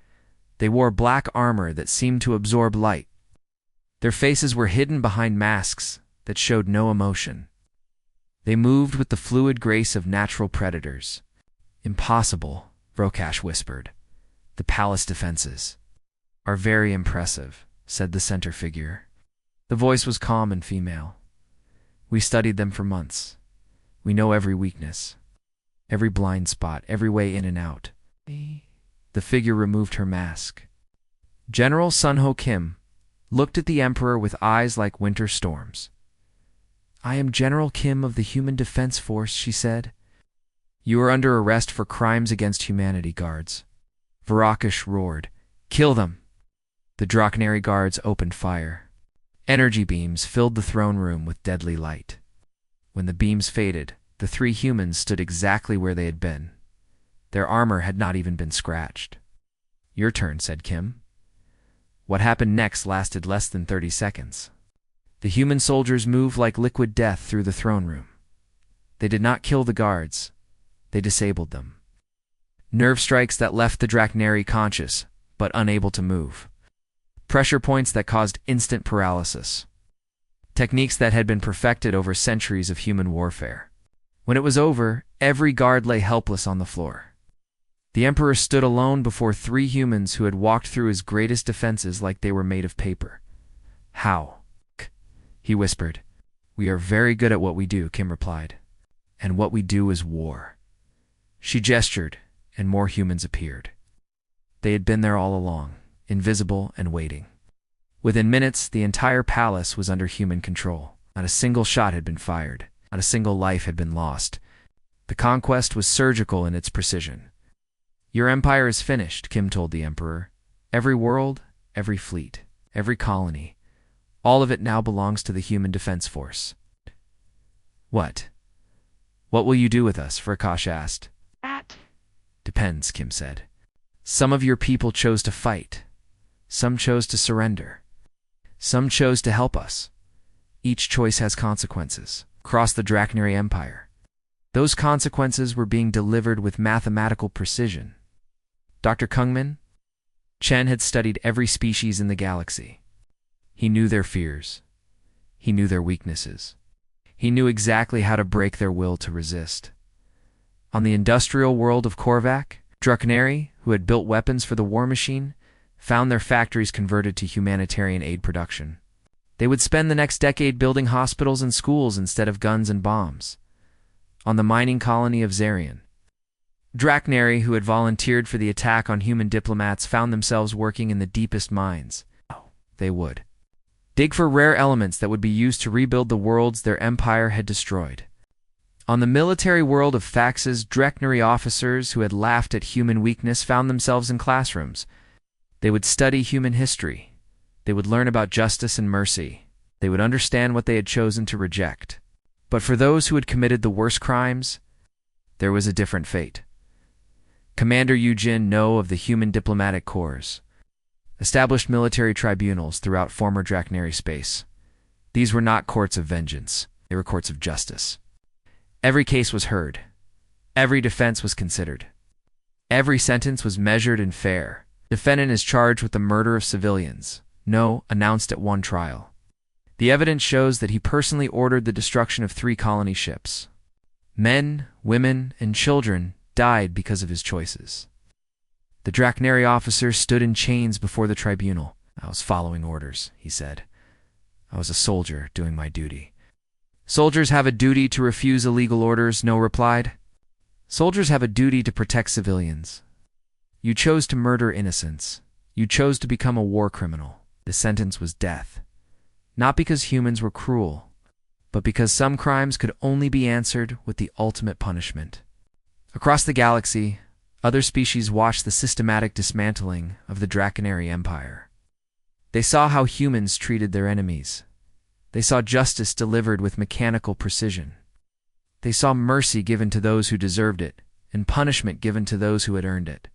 They wore black armor that seemed to absorb light. Their faces were hidden behind masks that showed no emotion. They moved with the fluid grace of natural predators. Impossible, Vrokash whispered. The palace defenses are very impressive, said the center figure. The voice was calm and female. We studied them for months. We know every weakness, every blind spot, every way in and out. The figure removed her mask. General Sunho Kim looked at the Emperor with eyes like winter storms. I am General Kim of the Human Defense Force, she said. You are under arrest for crimes against humanity, guards. Varakish roared. Kill them! The Draknari guards opened fire. Energy beams filled the throne room with deadly light. When the beams faded, the 3 humans stood exactly where they had been. Their armor had not even been scratched. Your turn, said Kim. What happened next lasted less than 30 seconds. The human soldiers moved like liquid death through the throne room. They did not kill the guards. They disabled them. Nerve strikes that left the Draknari conscious, but unable to move. Pressure points that caused instant paralysis. Techniques that had been perfected over centuries of human warfare. When it was over, every guard lay helpless on the floor. The Emperor stood alone before 3 humans who had walked through his greatest defenses like they were made of paper. How? He whispered. We are very good at what we do, Kim replied. And what we do is war. She gestured, and more humans appeared. They had been there all along, invisible and waiting. Within minutes, the entire palace was under human control. Not a single shot had been fired. Not a single life had been lost. The conquest was surgical in its precision. Your empire is finished, Kim told the Emperor. Every world, every fleet, every colony, all of it now belongs to the Human Defense Force. What? What will you do with us? Vrakash asked. Depends, Kim said. Some of your people chose to fight. Some chose to surrender. Some chose to help us. Each choice has consequences. Across the Draknari Empire, those consequences were being delivered with mathematical precision. Dr. Kungmin? Chen had studied every species in the galaxy. He knew their fears. He knew their weaknesses. He knew exactly how to break their will to resist. On the industrial world of Korvac, Draknari, who had built weapons for the war machine, found their factories converted to humanitarian aid production. They would spend the next decade building hospitals and schools instead of guns and bombs. On the mining colony of Zarian, Drachneri, who had volunteered for the attack on human diplomats, found themselves working in the deepest mines. They would dig for rare elements that would be used to rebuild the worlds their empire had destroyed. On the military world of Faxes, Drachneri officers who had laughed at human weakness found themselves in classrooms. They would study human history. They would learn about justice and mercy. They would understand what they had chosen to reject. But for those who had committed the worst crimes, there was a different fate. Commander Eugene No of the Human Diplomatic Corps established military tribunals throughout former Drachneri space. These were not courts of vengeance. They were courts of justice. Every case was heard. Every defense was considered. Every sentence was measured and fair. Defendant is charged with the murder of civilians. No, announced at one trial. The evidence shows that he personally ordered the destruction of 3 colony ships. Men, women, and children died because of his choices. The Drachneri officer stood in chains before the tribunal. "I was following orders," he said. "I was a soldier doing my duty." "Soldiers have a duty to refuse illegal orders," No replied. "Soldiers have a duty to protect civilians. You chose to murder innocents. You chose to become a war criminal. The sentence was death. Not because humans were cruel, but because some crimes could only be answered with the ultimate punishment." Across the galaxy, other species watched the systematic dismantling of the Drachneri Empire. They saw how humans treated their enemies. They saw justice delivered with mechanical precision. They saw mercy given to those who deserved it, and punishment given to those who had earned it.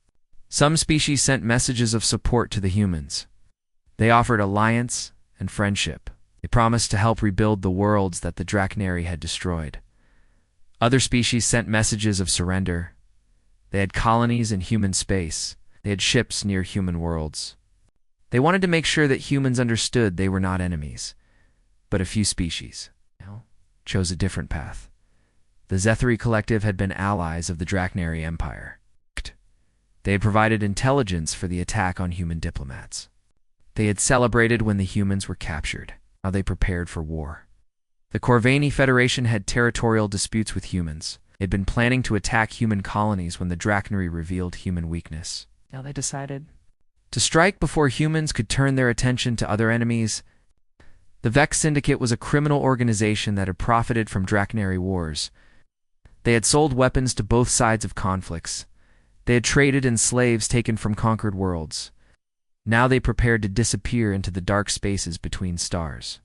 Some species sent messages of support to the humans. They offered alliance and friendship. They promised to help rebuild the worlds that the Drachneri had destroyed. Other species sent messages of surrender. They had colonies in human space. They had ships near human worlds. They wanted to make sure that humans understood they were not enemies. But a few species chose a different path. The Zethari Collective had been allies of the Drachneri Empire. They had provided intelligence for the attack on human diplomats. They had celebrated when the humans were captured. Now they prepared for war. The Corvani Federation had territorial disputes with humans. They had been planning to attack human colonies when the Drachneri revealed human weakness. Now they decided to strike before humans could turn their attention to other enemies. The Vex Syndicate was a criminal organization that had profited from Drachneri wars. They had sold weapons to both sides of conflicts. They had traded in slaves taken from conquered worlds. Now they prepared to disappear into the dark spaces between stars.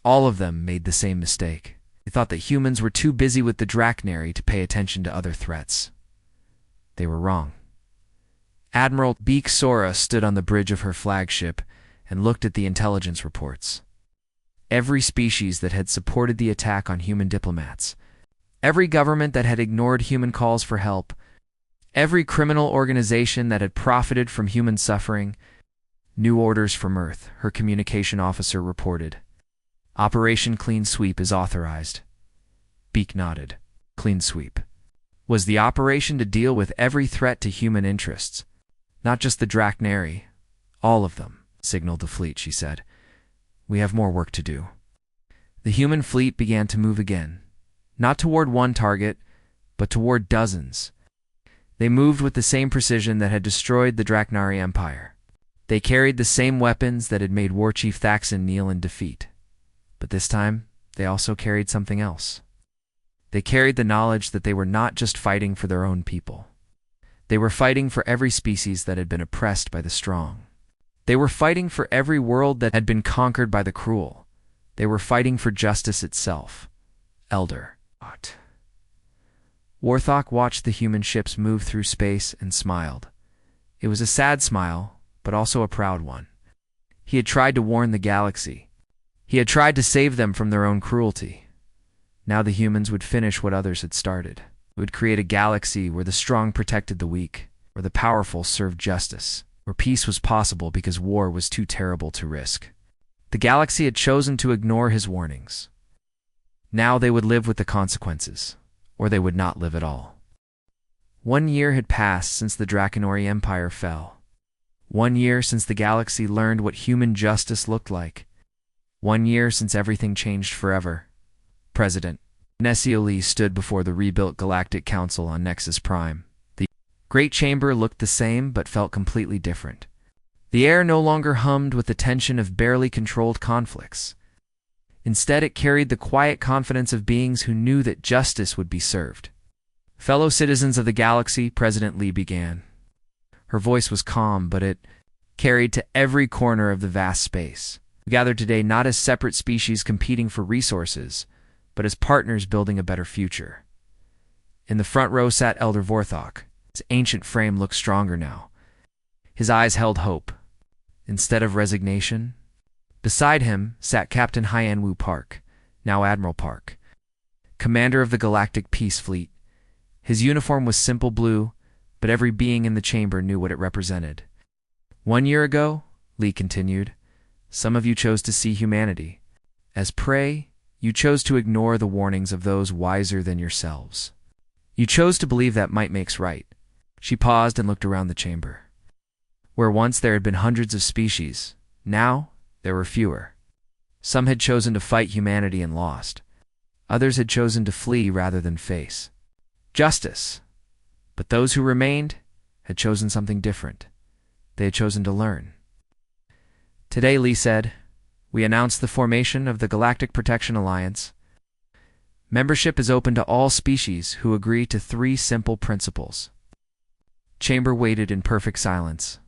All of them made the same mistake. They thought that humans were too busy with the Drachneri to pay attention to other threats. They were wrong. Admiral Beak Sora stood on the bridge of her flagship and looked at the intelligence reports. Every species that had supported the attack on human diplomats, every government that had ignored human calls for help, every criminal organization that had profited from human suffering, new orders from Earth, her communication officer reported. Operation Clean Sweep is authorized. Beak nodded. Clean Sweep was the operation to deal with every threat to human interests. Not just the Drachneri, all of them, signaled the fleet, she said. We have more work to do. The human fleet began to move again, not toward one target, but toward dozens. They moved with the same precision that had destroyed the Drachneri Empire. They carried the same weapons that had made War Chief Thaxon kneel in defeat. But this time, they also carried something else. They carried the knowledge that they were not just fighting for their own people. They were fighting for every species that had been oppressed by the strong. They were fighting for every world that had been conquered by the cruel. They were fighting for justice itself. Elder. Warthog watched the human ships move through space and smiled. It was a sad smile, but also a proud one. He had tried to warn the galaxy. He had tried to save them from their own cruelty. Now the humans would finish what others had started. It would create a galaxy where the strong protected the weak, where the powerful served justice, where peace was possible because war was too terrible to risk. The galaxy had chosen to ignore his warnings. Now they would live with the consequences, or they would not live at all. 1 year had passed since the Drachneri Empire fell. 1 year since the galaxy learned what human justice looked like. 1 year since everything changed forever. President Nessie stood before the rebuilt Galactic Council on Nexus Prime. The Great Chamber looked the same but felt completely different. The air no longer hummed with the tension of barely controlled conflicts. Instead, it carried the quiet confidence of beings who knew that justice would be served. Fellow citizens of the galaxy, President Lee began. Her voice was calm, but it carried to every corner of the vast space. We gathered today not as separate species competing for resources, but as partners building a better future. In the front row sat Elder Vorthok. His ancient frame looked stronger now. His eyes held hope, instead of resignation. Beside him sat Captain Hyanwu Park, now Admiral Park, commander of the Galactic Peace Fleet. His uniform was simple blue, but every being in the chamber knew what it represented. 1 year ago, Lee continued, some of you chose to see humanity. As prey, you chose to ignore the warnings of those wiser than yourselves. You chose to believe that might makes right. She paused and looked around the chamber. Where once there had been hundreds of species, now there were fewer. Some had chosen to fight humanity and lost. Others had chosen to flee rather than face justice. But those who remained had chosen something different. They had chosen to learn. Today, Lee said, we announced the formation of the Galactic Protection Alliance. Membership is open to all species who agree to 3 simple principles. Chamber waited in perfect silence.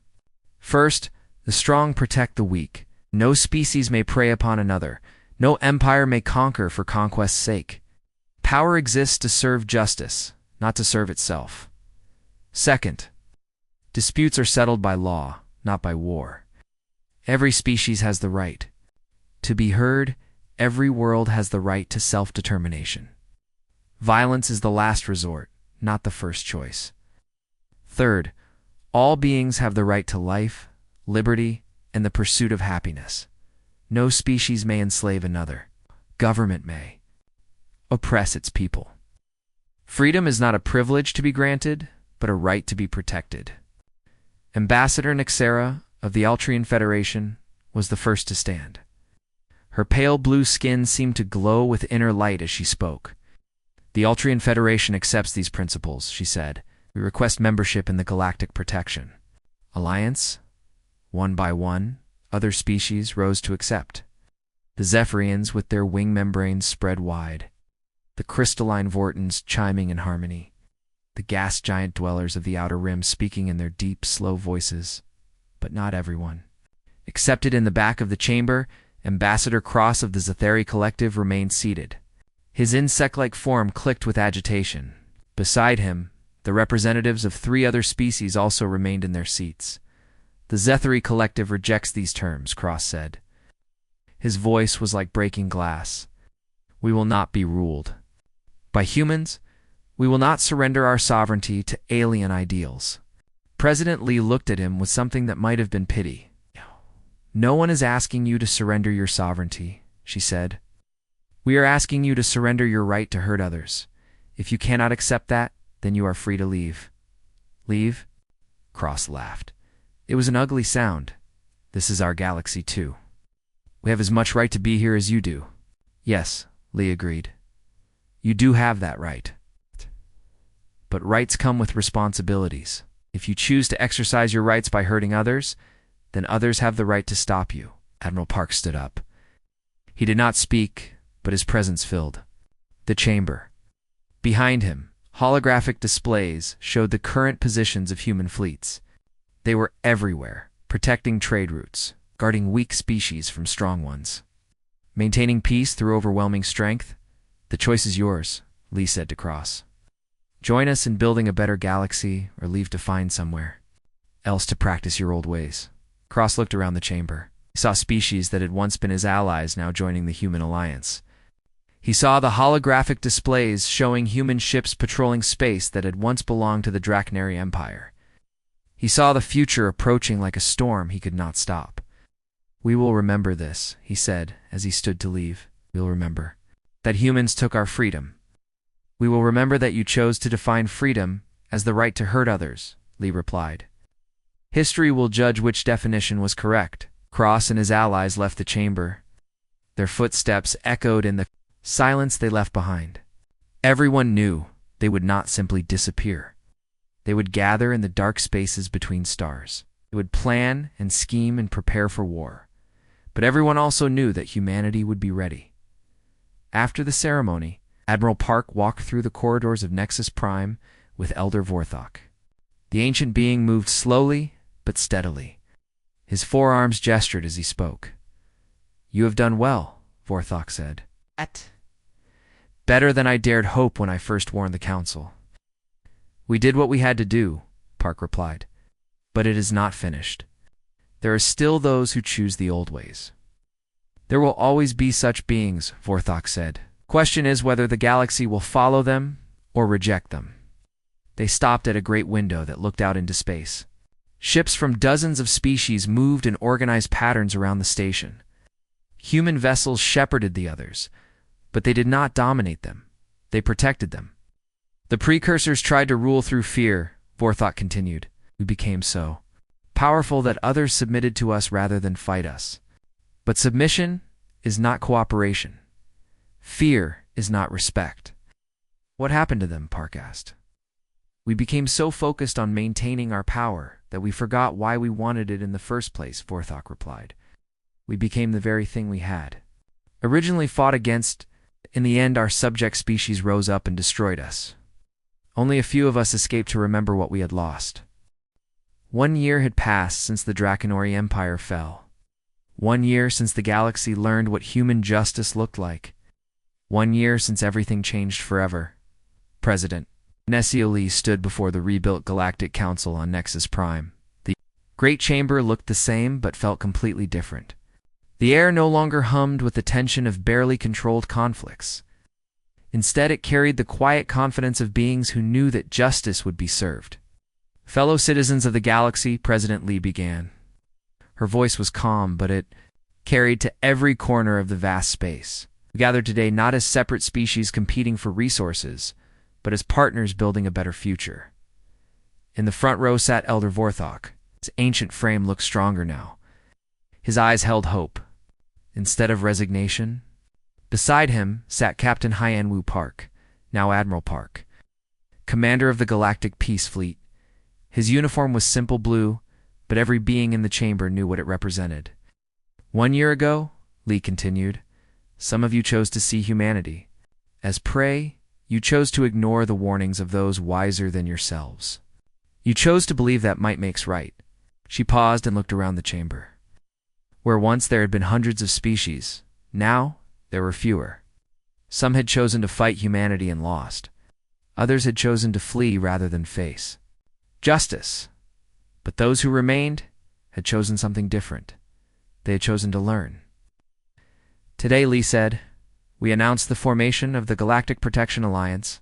First, the strong protect the weak. No species may prey upon another. No empire may conquer for conquest's sake. Power exists to serve justice, not to serve itself. Second, disputes are settled by law, not by war. Every species has the right to be heard. Every world has the right to self-determination. Violence is the last resort, not the first choice. Third, all beings have the right to life, liberty, and the pursuit of happiness. No species may enslave another. Government may oppress its people. Freedom is not a privilege to be granted, but a right to be protected. Ambassador Nixera of the Altrian Federation was the first to stand. Her pale blue skin seemed to glow with inner light as she spoke. The Altrian Federation accepts these principles, she said. We request membership in the Galactic Protection Alliance. 1 by 1, other species rose to accept. The Zephyrians with their wing membranes spread wide. The crystalline Vortons chiming in harmony. The gas giant dwellers of the Outer Rim speaking in their deep, slow voices. But not everyone. Accepted in the back of the chamber, Ambassador Cross of the Zetheri Collective remained seated. His insect-like form clicked with agitation. Beside him, the representatives of 3 other species also remained in their seats. The Zetheri Collective rejects these terms, Cross said. His voice was like breaking glass. We will not be ruled by humans. We will not surrender our sovereignty to alien ideals. President Lee looked at him with something that might have been pity. No one is asking you to surrender your sovereignty, she said. We are asking you to surrender your right to hurt others. If you cannot accept that, then you are free to leave. Leave? Cross laughed. It was an ugly sound. This is our galaxy, too. We have as much right to be here as you do. Yes, Lee agreed. You do have that right. But rights come with responsibilities. If you choose to exercise your rights by hurting others, then others have the right to stop you. Admiral Park stood up. He did not speak, but his presence filled the chamber. Behind him, holographic displays showed the current positions of human fleets. They were everywhere, protecting trade routes, guarding weak species from strong ones. Maintaining peace through overwhelming strength? The choice is yours, Lee said to Cross. Join us in building a better galaxy, or leave to find somewhere else to practice your old ways. Cross looked around the chamber. He saw species that had once been his allies now joining the human alliance. He saw the holographic displays showing human ships patrolling space that had once belonged to the Drachnary Empire. He saw the future approaching like a storm he could not stop. We will remember this, he said as he stood to leave. We'll remember that humans took our freedom. We will remember that you chose to define freedom as the right to hurt others, Lee replied. History will judge which definition was correct. Cross and his allies left the chamber. Their footsteps echoed in the silence they left behind. Everyone knew they would not simply disappear. They would gather in the dark spaces between stars. They would plan and scheme and prepare for war. But everyone also knew that humanity would be ready. After the ceremony, Admiral Park walked through the corridors of Nexus Prime with Elder Vorthok. The ancient being moved slowly but steadily. His forearms gestured as he spoke. "You have done well," Vorthok said. "Better than I dared hope when I first warned the Council." "We did what we had to do," Park replied. "But it is not finished. There are still those who choose the old ways." "There will always be such beings," Vorthok said. "Question is whether the galaxy will follow them or reject them." They stopped at a great window that looked out into space. Ships from dozens of species moved in organized patterns around the station. Human vessels shepherded the others, but they did not dominate them. They protected them. "The precursors tried to rule through fear," Vorthok continued. "We became so powerful that others submitted to us rather than fight us. But submission is not cooperation. Fear is not respect." "What happened to them?" Park asked. "We became so focused on maintaining our power that we forgot why we wanted it in the first place," Vorthok replied. "We became the very thing we had originally fought against. In the end, our subject species rose up and destroyed us. Only a few of us escaped to remember what we had lost." 1 year had passed since the Draconori Empire fell. 1 year since the galaxy learned what human justice looked like. 1 year since everything changed forever. President Nessioli stood before the rebuilt Galactic Council on Nexus Prime. The Great Chamber looked the same but felt completely different. The air no longer hummed with the tension of barely controlled conflicts. Instead, it carried the quiet confidence of beings who knew that justice would be served. "Fellow citizens of the galaxy," President Lee began. Her voice was calm, but it carried to every corner of the vast space. "We gathered today not as separate species competing for resources, but as partners building a better future." In the front row sat Elder Vorthok. His ancient frame looked stronger now. His eyes held hope, instead of resignation. Beside him sat Captain Hyenwu Park, now Admiral Park, commander of the Galactic Peace Fleet. His uniform was simple blue, but every being in the chamber knew what it represented. 1 year ago," Lee continued, "some of you chose to see humanity as prey. You chose to ignore the warnings of those wiser than yourselves. You chose to believe that might makes right." She paused and looked around the chamber. Where once there had been hundreds of species, now there were fewer. Some had chosen to fight humanity and lost. Others had chosen to flee rather than face justice. But those who remained had chosen something different. They had chosen to learn. "Today," Lee said, "we announced the formation of the Galactic Protection Alliance.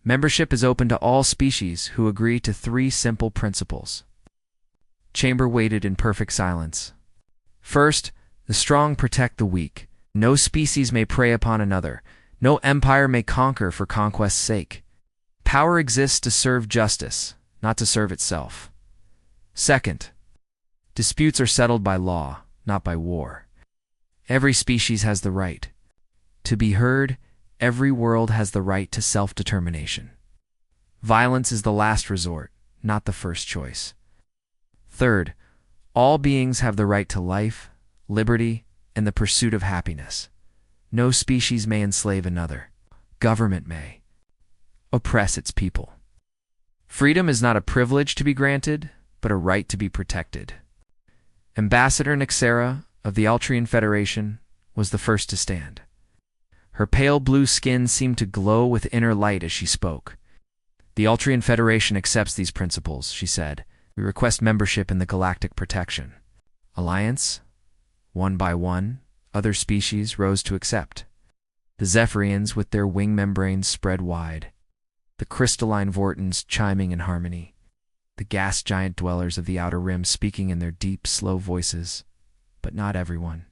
Membership is open to all species who agree to 3 simple principles." Chamber waited in perfect silence. "First, the strong protect the weak. No species may prey upon another. No empire may conquer for conquest's sake. Power exists to serve justice, not to serve itself. Second, disputes are settled by law, not by war. Every species has the right to be heard. Every world has the right to self-determination. Violence is the last resort, not the first choice. Third, all beings have the right to life, liberty, and the pursuit of happiness. No species may enslave another. Government may oppress its people. Freedom is not a privilege to be granted, but a right to be protected." Ambassador Nixera of the Altrian Federation was the first to stand. Her pale blue skin seemed to glow with inner light as she spoke. "The Altrian Federation accepts these principles," she said. "We request membership in the Galactic Protection Alliance." One by one, other species rose to accept. The Zephyrians with their wing membranes spread wide, the crystalline Vortons chiming in harmony, the gas giant dwellers of the Outer Rim speaking in their deep, slow voices. But not everyone.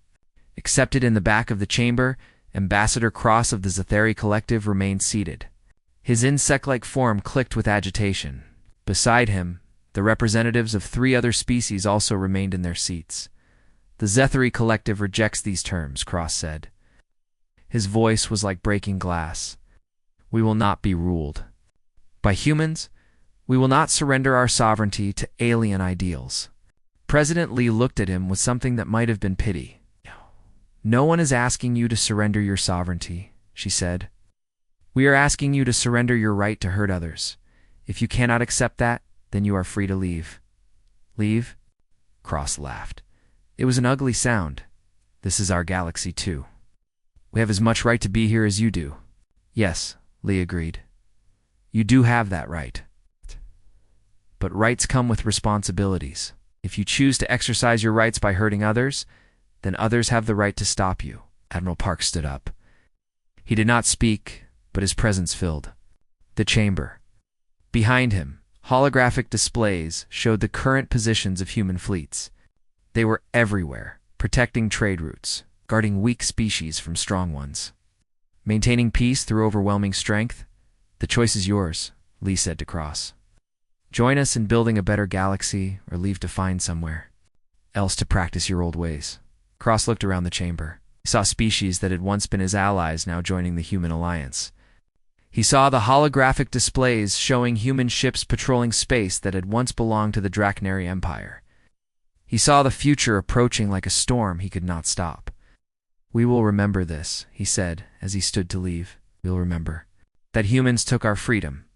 Accepted in the back of the chamber, Ambassador Cross of the Zetheri Collective remained seated. His insect-like form clicked with agitation. Beside him, The representatives of 3 other species also remained in their seats. The Zethary Collective rejects these terms, Cross said. His voice was like breaking glass. We will not be ruled by humans. We will not surrender our sovereignty to alien ideals. President Lee looked at him with something that might have been pity. No one is asking you to surrender your sovereignty, she said. We are asking you to surrender your right to hurt others. If you cannot accept that, then you are free to leave. Leave? Cross laughed. It was an ugly sound. This is our galaxy too. We have as much right to be here as you do. Yes, Lee agreed. You do have that right. But rights come with responsibilities. If you choose to exercise your rights by hurting others, then others have the right to stop you. Admiral Park stood up. He did not speak, but his presence filled the chamber. Behind him, holographic displays showed the current positions of human fleets. They were everywhere, protecting trade routes, guarding weak species from strong ones. Maintaining peace through overwhelming strength? The choice is yours, Lee said to Cross. Join us in building a better galaxy, or leave to find somewhere else to practice your old ways. Cross looked around the chamber. He saw species that had once been his allies now joining the human alliance. He saw the holographic displays showing human ships patrolling space that had once belonged to the Drachnary Empire. He saw the future approaching like a storm he could not stop. We will remember this, he said as he stood to leave. We'll remember that humans took our freedom.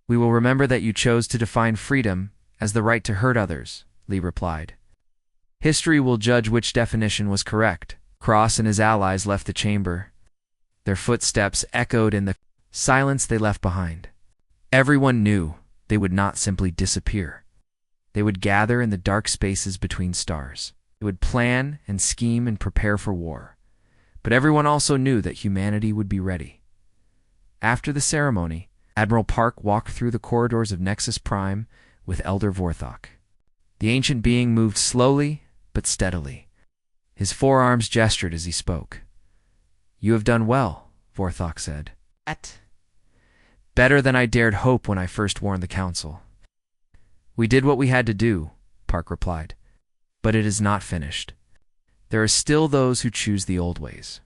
We will remember that you chose to define freedom as the right to hurt others, Lee replied. History will judge which definition was correct. Cross and his allies left the chamber. Their footsteps echoed in the silence they left behind. Everyone knew they would not simply disappear. They would gather in the dark spaces between stars. They would plan and scheme and prepare for war. But everyone also knew that humanity would be ready. After the ceremony, Admiral Park walked through the corridors of Nexus Prime with Elder Vorthok. The ancient being moved slowly but steadily. His forearms gestured as he spoke. You have done well, Vorthok said. Better than I dared hope when I first warned the Council. We did what we had to do, Park replied. But it is not finished. There are still those who choose the old ways.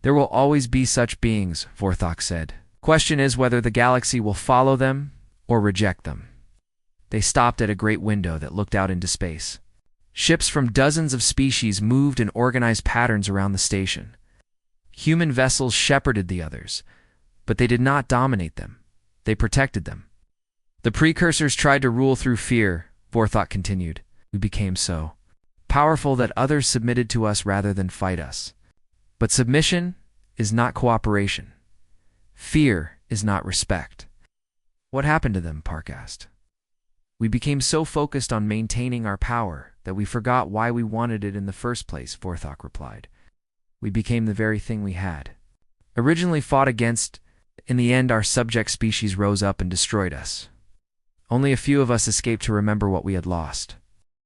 There will always be such beings, Vorthok said. Question is whether the galaxy will follow them or reject them. They stopped at a great window that looked out into space. Ships from dozens of species moved in organized patterns around the station. Human vessels shepherded the others, but they did not dominate them. They protected them. The precursors tried to rule through fear, Vorthok continued. We became so powerful that others submitted to us rather than fight us. But submission is not cooperation. Fear is not respect. What happened to them? Park asked. We became so focused on maintaining our power that we forgot why we wanted it in the first place, Vorthok replied. We became the very thing we had originally fought against. In the end, our subject species rose up and destroyed us. Only a few of us escaped to remember what we had lost.